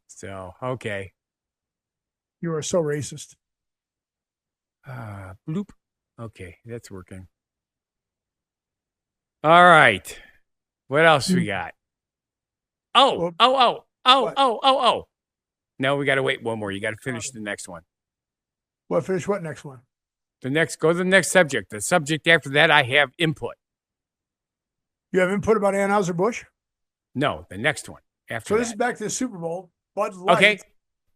So, okay.
You are so racist.
Bloop. Okay, that's working. All right. What else we got? Oh. No, we got to wait one more. You got to finish the next one.
What finish? What next one?
Go to the next subject. The subject after that, I have input.
You have input about Anheuser-Busch?
No, the next one after
So this
that.
is back to the Super Bowl. Bud Light
Okay.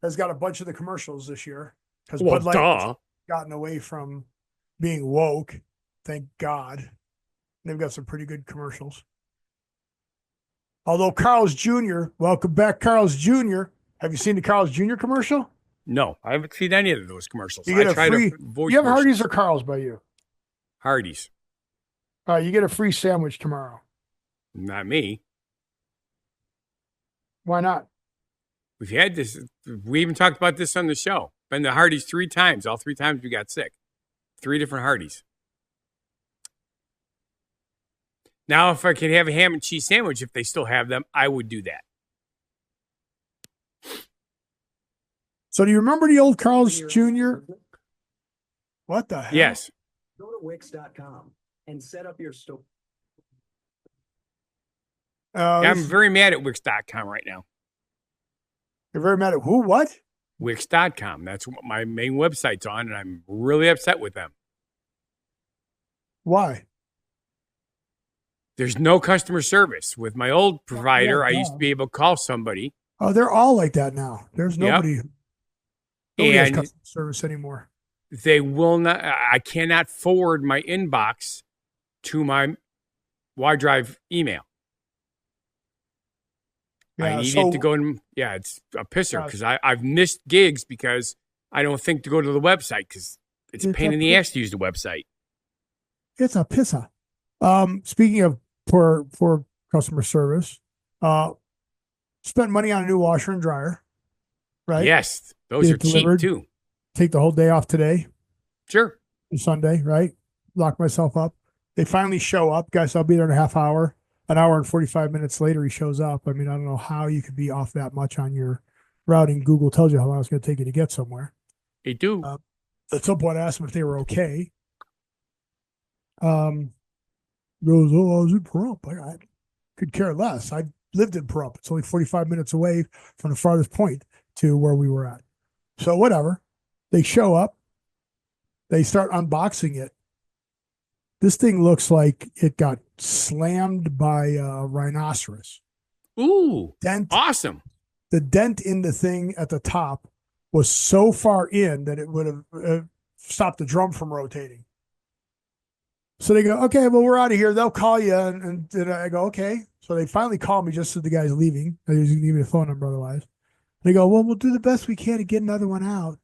has got a bunch of the commercials this year because
Well,
Bud Light
duh.
has gotten away from being woke. Thank God. They've got some pretty good commercials. Although Carl's Jr., welcome back, Carl's Jr. Have you seen the Carl's Jr. commercial?
No, I haven't seen any of those commercials.
You get
I
a
try
free.
to voice
You have
version.
Hardee's or Carl's by you?
Hardee's.
You get a free sandwich tomorrow.
Not me.
Why not?
We've had this. We even talked about this on the show. Been to Hardee's 3 times. All 3 times we got sick. 3 different Hardee's. Now, if I could have a ham and cheese sandwich, if they still have them, I would do that.
So do you remember the old Carl's Jr.? What the hell?
Yes.
Go to Wix.com and set up your store.
I'm very mad at Wix.com right now.
You're very mad at who? What?
Wix.com. That's what my main website's on, and I'm really upset with them.
Why?
There's no customer service. With my old provider, I used to be able to call somebody.
Oh, they're all like that now. There's nobody. Nobody has
And
customer service anymore.
they will not. I cannot forward my inbox to my OneDrive email. I need it to go in. Yeah, it's a pisser because I've missed gigs because I don't think to go to the website because it's a pain in the ass to use the website.
It's a pisser. Speaking of poor customer service, spent money on a new washer and dryer, right?
Yes, those are cheap too.
Take the whole day off today.
Sure.
Sunday, right? Lock myself up. They finally show up. Guys, I'll be there in a half hour. An hour and 45 minutes later, he shows up. I mean, I don't know how you could be off that much on your routing. Google tells you how long it's going to take you to get somewhere.
They do.
At some point, I asked them if they were okay. Goes, oh, I was in Pahrump. I could care less. I lived in Pahrump. It's only 45 minutes away from the farthest point to where we were at. So whatever. They show up. They start unboxing it. This thing looks like it got slammed by a rhinoceros.
Ooh,
Dent.
awesome.
The dent in the thing at the top was so far in that it would have stopped the drum from rotating. So they go, okay, well, we're out of here. They'll call you. And I go, okay. So they finally call me just as the guy's leaving. He was going to give me a phone number otherwise. They go, well, we'll do the best we can to get another one out.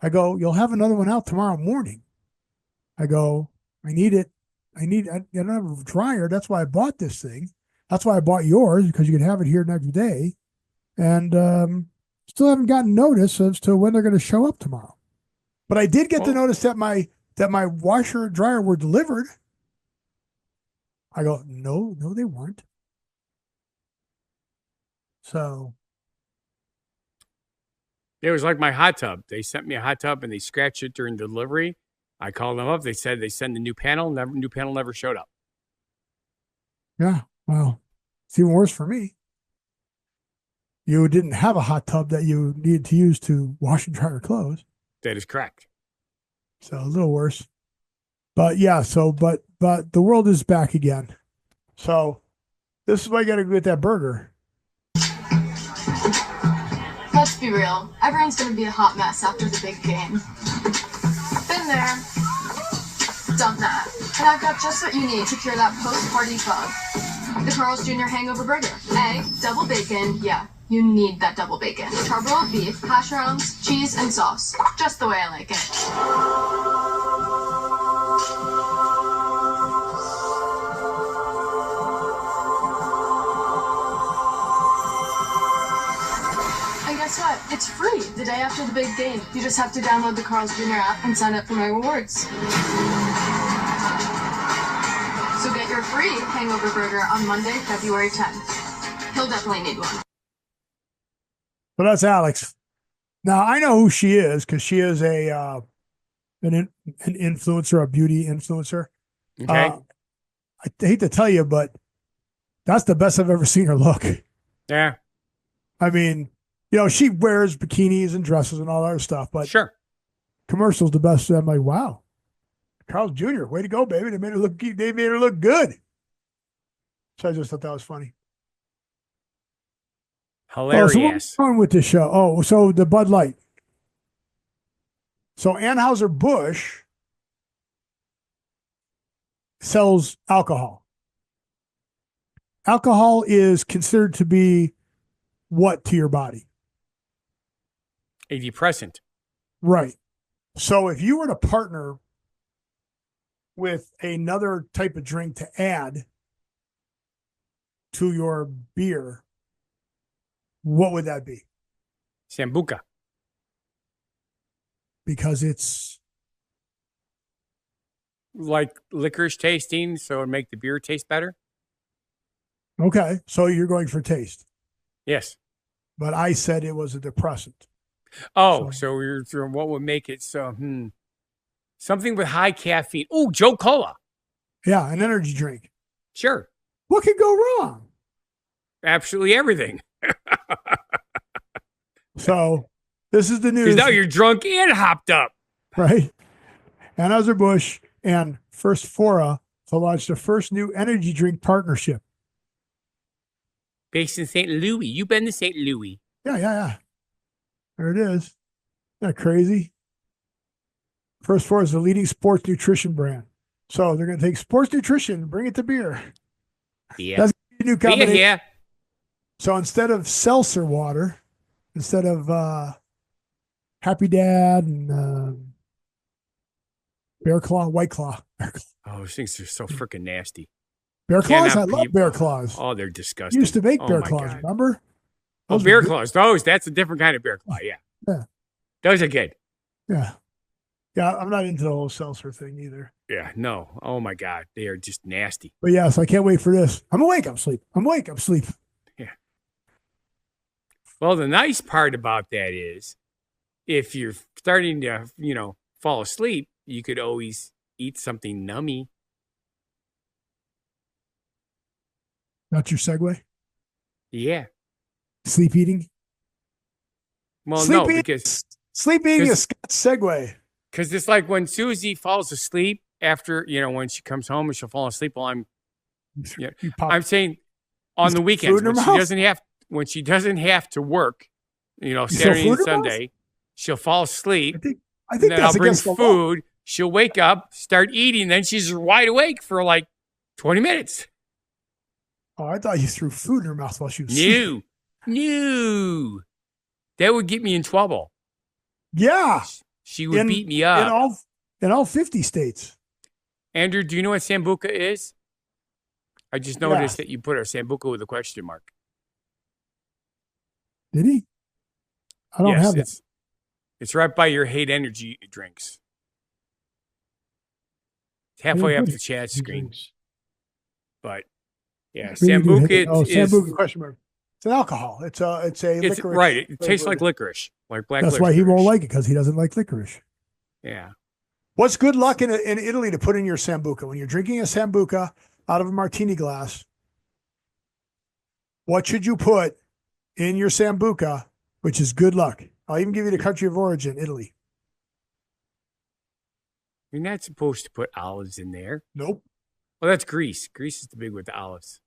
I go, you'll have another one out tomorrow morning. I go, I need it. I don't have a dryer. That's why I bought this thing. That's why I bought yours, because you could have it here next day. And still haven't gotten notice as to when they're going to show up tomorrow. But I did get the notice that my washer and dryer were delivered. I go, no, they weren't. So
It was like my hot tub. They sent me a hot tub and they scratched it during delivery. I called them up. They said they send a new panel. New panel never showed up.
Yeah. Well, it's even worse for me. You didn't have a hot tub that you needed to use to wash and dry your clothes.
That is correct.
So a little worse. But yeah, but the world is back again. So this is why you got to go get that burger.
Let's be real. Everyone's going to be a hot mess after the big game. Been there. Done that. And I've got just what you need to cure that post-party fog. The Carl's Jr. Hangover Burger. Egg, double bacon, yeah. You need that double bacon. Charbroiled beef, hash browns, cheese, and sauce. Just the way I like it. And guess what? It's free the day after the big game. You just have to download the Carl's Jr. app and sign up for my rewards. So get your free Hangover Burger on Monday, February 10th. He'll definitely need one.
So that's Alex. Now I know who she is because she is an influencer, a beauty influencer.
Okay.
I hate to tell you, but that's the best I've ever seen her look.
Yeah.
I mean, she wears bikinis and dresses and all that other stuff, but
Sure.
commercials the best. I'm like, wow, Carl's Jr., way to go, baby! They made her look good. So I just thought that was funny.
Hilarious.
So what's going on with this show? Oh, so the Bud Light. So Anheuser-Busch sells alcohol. Alcohol is considered to be what to your body?
A depressant.
Right. So if you were to partner with another type of drink to add to your beer, what would that be?
Sambuca.
Because it's
Like licorice tasting, so it would make the beer taste better?
okay. So you're going for taste,
Yes.
but I said it was a depressant.
Oh, so you're what would make it so? Something with high caffeine. Oh, Joe Cola.
Yeah, an energy drink.
Sure.
What could go wrong?
Absolutely everything.
So this is the news.
Because now you're drunk and hopped up.
Right? Anheuser-Busch and First Fora to launch the first new energy drink partnership.
Based in St. Louis. You've been to St. Louis.
Yeah. There it is. Isn't that crazy? First Fora is the leading sports nutrition brand. So they're going to take sports nutrition, bring it to beer.
Yeah.
That's a new combination.
Yeah.
So instead of seltzer water, instead of Happy Dad and Bear Claw, White Claw.
Oh, those things are so freaking nasty.
Bear Claws? I
Cannot
love
be-
Bear Claws.
Oh, they're disgusting.
You used to make
Oh,
Bear
my
Claws,
God.
remember?
Oh,
Those
beer
were good.
claws. Those, that's a different kind of beer claw. Yeah.
Yeah.
Those are good.
Yeah. Yeah, I'm not into the whole seltzer thing either.
Yeah. No. Oh, my God. They are just nasty.
But yeah, so I can't wait for this. I'm awake, I'm asleep. I'm awake, I'm asleep.
Well, the nice part about that is if you're starting to, fall asleep, you could always eat something nummy.
That's your segue?
Yeah.
Sleep eating?
Well,
Sleep
no,
eating-
because
Sleep eating is Scott's segue.
it's like when Susie falls asleep after, when she comes home and she'll fall asleep while Yeah.
You pop
I'm saying on
You
the
put
weekends
food in her
when
mouth?
she doesn't have to work,
throw
Saturday
food
and
in her mouth?
Sunday, she'll fall asleep.
I
And
think
then
that's
I'll bring
against the law.
food. She'll wake up, start eating, then she's wide awake for like 20 minutes.
Oh, I thought you threw food in her mouth while she was sleeping.
No. That would get me in trouble.
Yeah.
She would beat me up.
In all 50 states.
Andrew, do you know what Sambuca is? I just noticed that you put a Sambuca with a question mark.
Did he? I don't have that.
It's right by your hate energy drinks. It's halfway up the chat screen. But yeah, Sambuca is
Sambuca question mark. It's an alcohol. It's a licorice.
right. It tastes like licorice, like black
That's
licorice.
why he won't like it, because he doesn't like licorice.
Yeah.
What's good luck in Italy to put in your sambuca? When you're drinking a sambuca out of a martini glass, what should you put in your sambuca, which is good luck? I'll even give you the country of origin, Italy.
You're not supposed to put olives in there.
Nope.
Well, that's Greece. Greece is the big with the olives.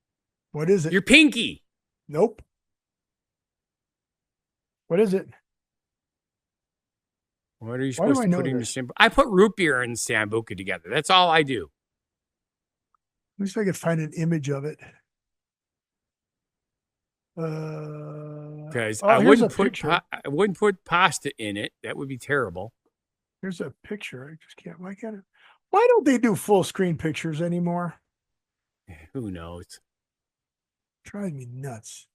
What is it?
Your pinky.
Nope. What is it?
What are you
Why do
supposed
I
to
know
put in your
this?
sambuca? I put root beer and sambuca together. That's all I do.
Let me see if I can find an image of it.
Because
oh, here's a picture.
I wouldn't put pasta in it. That would be terrible.
Here's a picture. I just can't. Why can't it? Why don't they do full screen pictures anymore?
Who knows?
Drives me nuts.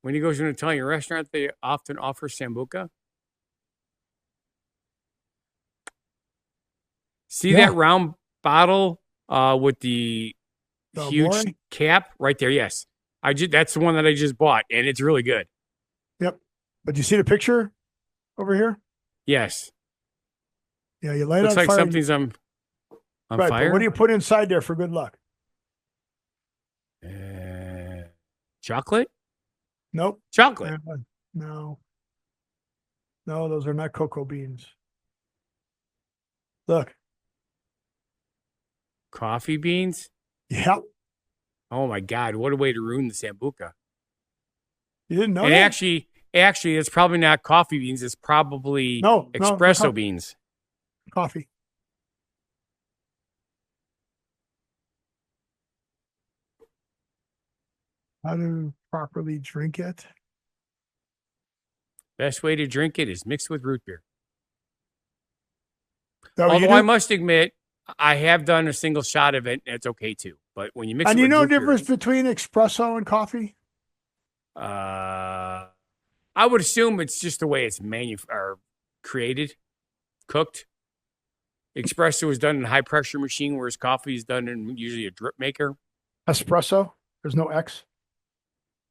When he goes to an Italian restaurant, they often offer sambuca. See
Yeah.
that round bottle with the huge
Amore?
cap right there? Yes. That's the one that I just bought, and it's really good.
Yep. But you see the picture over here?
Yes.
Yeah, you light
Looks
on
like
fire.
something's on
Right, but
fire.
what do you put inside there for good luck?
Chocolate?
Nope.
Chocolate.
No. No, those are not cocoa beans. Look.
Coffee beans?
Yep.
Oh my God! What a way to ruin the sambuca.
You didn't know
And
that?
actually, it's probably not coffee beans. It's probably
No,
espresso beans.
coffee. How to properly drink it?
Best way to drink it is mixed with root beer.
Is that what you
Although I
do?
must admit, I have done a single shot of it, and it's okay too. But when you mix
And
it
you
with
know
root beer,
difference between espresso and coffee?
I would assume it's just the way it's created, cooked. Espresso is done in a high pressure machine, whereas coffee is done in usually a drip maker.
Espresso? There's no X?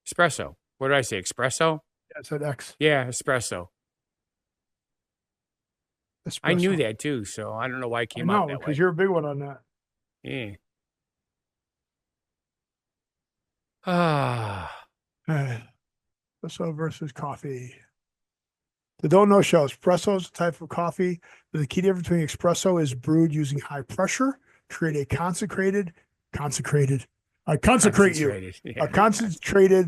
Espresso. What did I say? Espresso?
Yeah, it said X.
Yeah, espresso.
Espresso.
I knew that too, so I don't know why it
I
came out
know,
that way.
because you're a big one on that.
Yeah. Ah.
Espresso versus coffee. The Don't Know Show. Espresso is a type of coffee. The key difference between espresso is brewed using high pressure to create a concentrated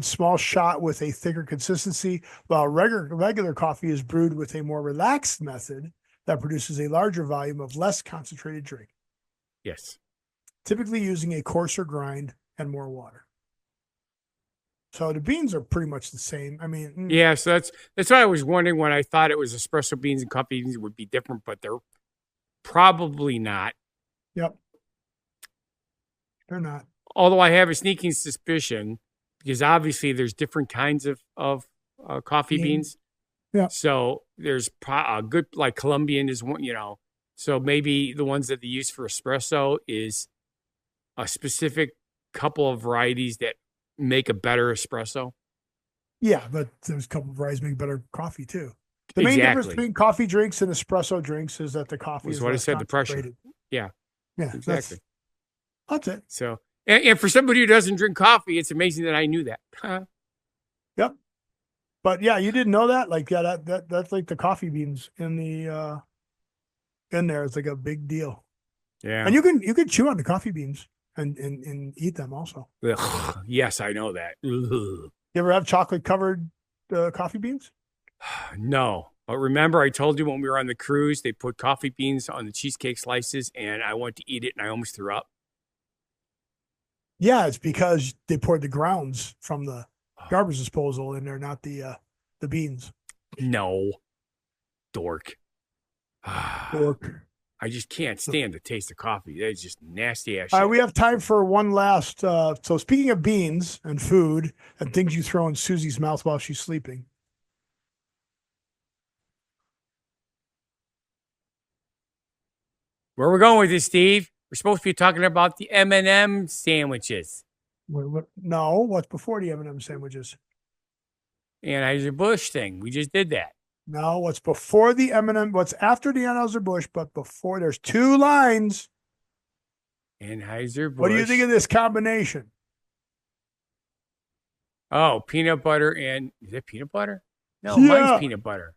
small shot with a thicker consistency, while regular coffee is brewed with a more relaxed method that produces a larger volume of less concentrated drink,
Yes.
typically using a coarser grind and more water. So the beans are pretty much the same. I mean,
Yeah, so that's why I was wondering when I thought it was espresso beans and coffee beans would be different, but they're probably not.
Yep. They're not.
Although I have a sneaking suspicion, because obviously there's different kinds of coffee
Yeah.
beans.
Yeah.
So there's a good, like Colombian is one, so maybe the ones that they use for espresso is a specific couple of varieties that make a better espresso.
Yeah, but there's a couple of varieties make better coffee too. The main difference
Exactly.
between coffee drinks and espresso drinks is that the coffee
Was
is
what I
less
said, the pressure.
concentrated.
Yeah.
Yeah,
Exactly.
That's it.
So, and for somebody who doesn't drink coffee, it's amazing that I knew that.
Yep. But yeah, you didn't know that? Like, yeah, that's like the coffee beans in the in there. It's like a big deal.
Yeah.
And you can chew on the coffee beans and eat them also.
Ugh, yes, I know that. Ugh.
You ever have chocolate covered coffee beans?
No. But remember, I told you when we were on the cruise, they put coffee beans on the cheesecake slices, and I went to eat it, and I almost threw up.
Yeah, it's because they poured the grounds from the garbage disposal in there, not the beans.
No. Dork.
Dork.
I just can't stand the taste of coffee. That's just nasty ass shit.
All right, we have time for one last. So speaking of beans and food and things you throw in Susie's mouth while she's sleeping.
Where are we going with this, Steve? We're supposed to be talking about the M&M sandwiches.
No, what's before the M&M sandwiches?
Anheuser-Busch thing. We just did that.
No, what's before the M&M? What's after the Anheuser-Busch, but before there's two lines.
Anheuser-Busch.
What do you think of this combination?
Oh, peanut butter and is it peanut butter? No,
Yeah.
mine's peanut butter.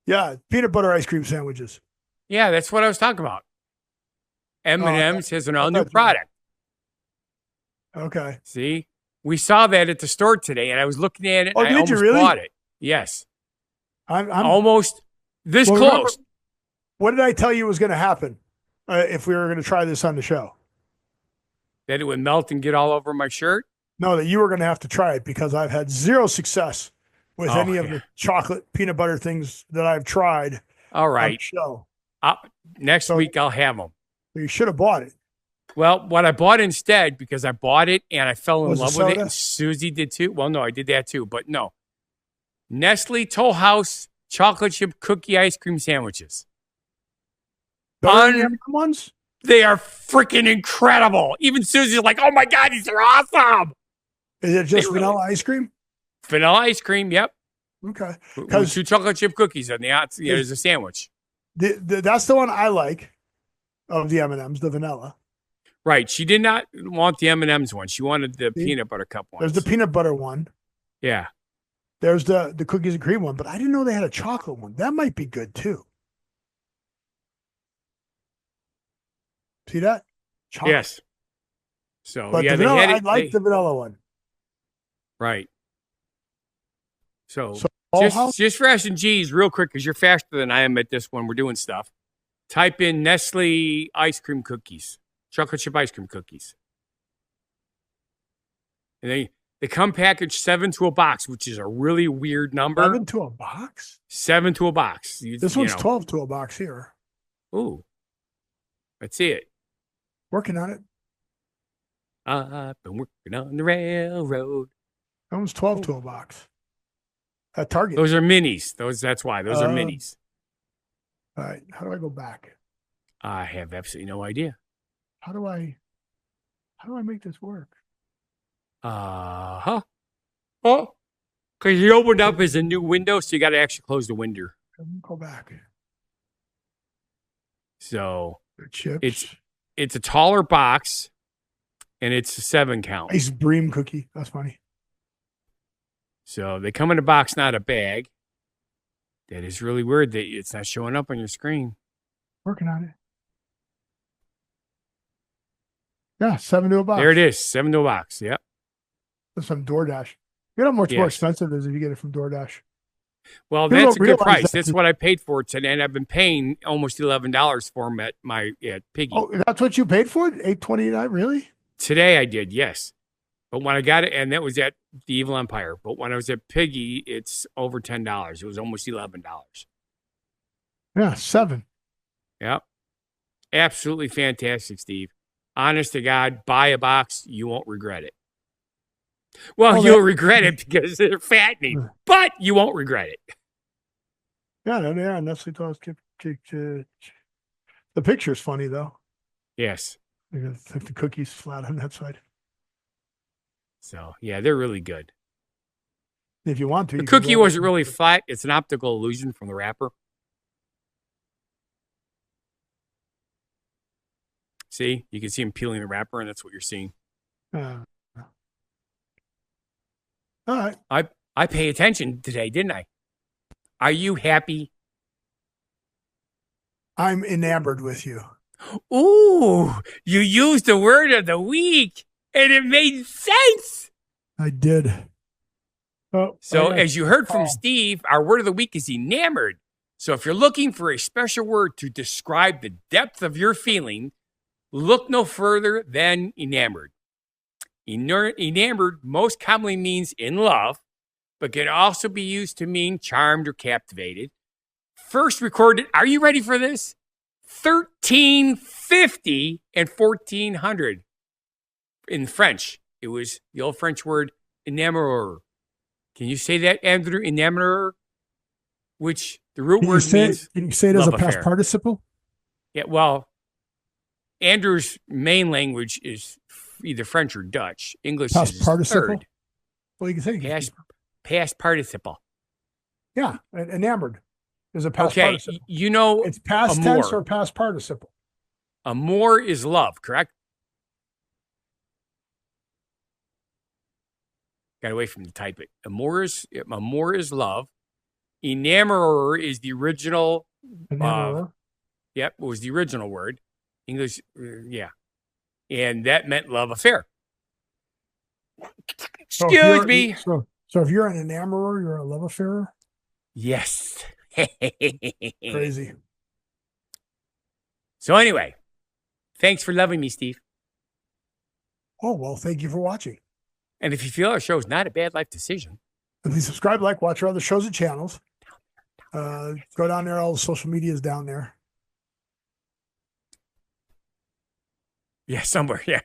Yeah, peanut butter ice cream sandwiches.
Yeah, that's what I was talking about. M&M's has an all-new product.
Okay.
See, we saw that at the store today, and I was looking at it.
Oh,
and I
did you
almost
really?
bought it. Yes,
I'm
almost this
Well,
close.
remember- What did I tell you was going to happen if we were going to try this on the show?
That it would melt and get all over my shirt.
No, that you were going to have to try it because I've had zero success with
Oh,
any of the chocolate peanut butter things that I've tried
All
on the
right,
show.
next
So-
week I'll have them.
You should have bought it.
Well, what I bought instead, because I bought it and I fell in
Was it
love with it,
soda?
and Susie did too. Well, no, I did that too, but no. Nestle Toll House chocolate chip cookie ice cream sandwiches.
Better than the M&M ones?
They are freaking incredible. Even Susie's like, oh my God, these are awesome.
Is it just
They really-
vanilla ice cream?
Vanilla ice cream, yep.
Okay.
With
'Cause-
2 chocolate chip cookies on the outside. Yeah, there's a sandwich.
That's the one I like of the M&Ms, the vanilla.
Right. She did not want the M&M's one. She wanted the
See?
peanut butter cup one.
There's the peanut butter one.
Yeah.
There's the cookies and cream one, but I didn't know they had a chocolate one. That might be good too. See that? Chocolate.
Yes. So,
But
yeah,
the
they
vanilla,
had
I
it.
like the vanilla one.
Right. So,
Toll House?
just for S&Gs real quick, because you're faster than I am at this when we're doing stuff. Type in Nestle ice cream cookies, chocolate chip ice cream cookies. And they come packaged 7 to a box, which is a really weird number.
7 to a box?
7 to a box.
This one's 12 to a box here.
Ooh. Let's see it.
Working on it.
I've been working on the railroad.
That one's 12 to a box. At Target.
Those are minis. That's why. Those are minis.
All right. How do I go back?
I have absolutely no idea.
How do I make this work?
Uh-huh. Oh, because you opened up as a new window, so you got to actually close the window.
Go back.
So
The chips.
it's a taller box, and it's a 7 count.
Ice Bream cookie. That's funny.
So they come in a box, not a bag. That is really weird that it's not showing up on your screen.
Working on it. Yeah, 7 to a box.
There it is, 7 to a box. Yep.
That's from DoorDash. You know how much more
Yes.
expensive it is if you get it from DoorDash.
Well,
People
that's a
don't
good
realize
price.
that.
That's what I paid for it today, and I've been paying almost $11 for them at Piggy.
Oh, that's what you paid for it? $8.29? Really?
Today I did, yes. But when I got it, and that was at the Evil Empire. But when I was at Piggy, it's over $10. It was almost $11.
Yeah, 7.
Yep. Absolutely fantastic, Steve. Honest to God, buy a box. You won't regret it. Well,
Oh,
you'll regret it because they're fattening, but you won't regret it.
Yeah, no, they are. Nestle Toast the picture's funny though.
Yes.
Like the cookies flat on that side.
So, yeah, they're really good.
If you want to,
The
you can
cookie
roll it.
wasn't really flat. It's an optical illusion from the wrapper. See? You can see him peeling the wrapper, and that's what you're seeing.
All right.
I pay attention today, didn't I? Are you happy?
I'm enamored with you.
Ooh, you used the word of the week, and it made sense.
I did. Oh,
So,
yeah.
as you heard from
Oh.
Steve, our word of the week is enamored. So, if you're looking for a special word to describe the depth of your feeling, look no further than enamored. Enamored most commonly means in love, but can also be used to mean charmed or captivated. First recorded, are you ready for this? 1350 and 1400. In French, it was the old French word enamour. Can you say that, Andrew? Enamour? Which the root
Can you
word
say
means.
can you say it as a
love
past
affair.
participle?
Yeah, well, Andrew's main language is either French or Dutch. English
Past
is his
participle?
third.
Well, you can say it.
Past participle.
Yeah, enamored is a past
Okay,
participle.
you know,
It's past tense
amour.
or past participle.
Amour is love, correct? Got away from the type it. Amour is love. Enamorer is the original.
Enamorer.
Yep, was the original word. English, yeah. And that meant love affair.
So if
Excuse
you're-
me.
So if you're an enamorer, you're a love affairer?
Yes.
Crazy.
So anyway, thanks for loving me, Steve.
Oh, well, thank you for watching.
And if you feel our show is not a bad life decision,
Please subscribe, like, watch our other shows and channels. Go down there. All the social media is down there.
yeah, somewhere, yeah.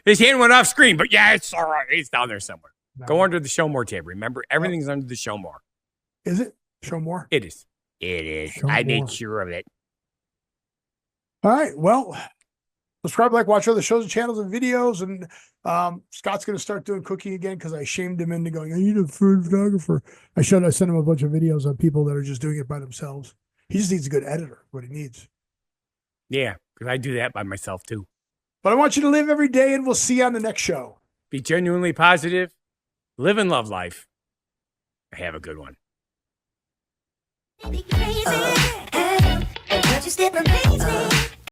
His hand went off screen, but yeah, it's all right. It's down there somewhere. Go under the Show More tab. Remember, everything's under the Show More.
Is it? Show more?
It is.
It is.
Show
I made
more.
sure of it.
All right. Well, subscribe, like, watch other shows and channels and videos. And Scott's going to start doing cooking again because I shamed him into going, I need a food photographer. I sent him a bunch of videos of people that are just doing it by themselves. He just needs a good editor, what he needs.
Yeah, because I do that by myself too.
But I want you to live every day, and we'll see you on the next show.
Be genuinely positive. Live and love life. Have a good one.
Be crazy. But you still amaze me.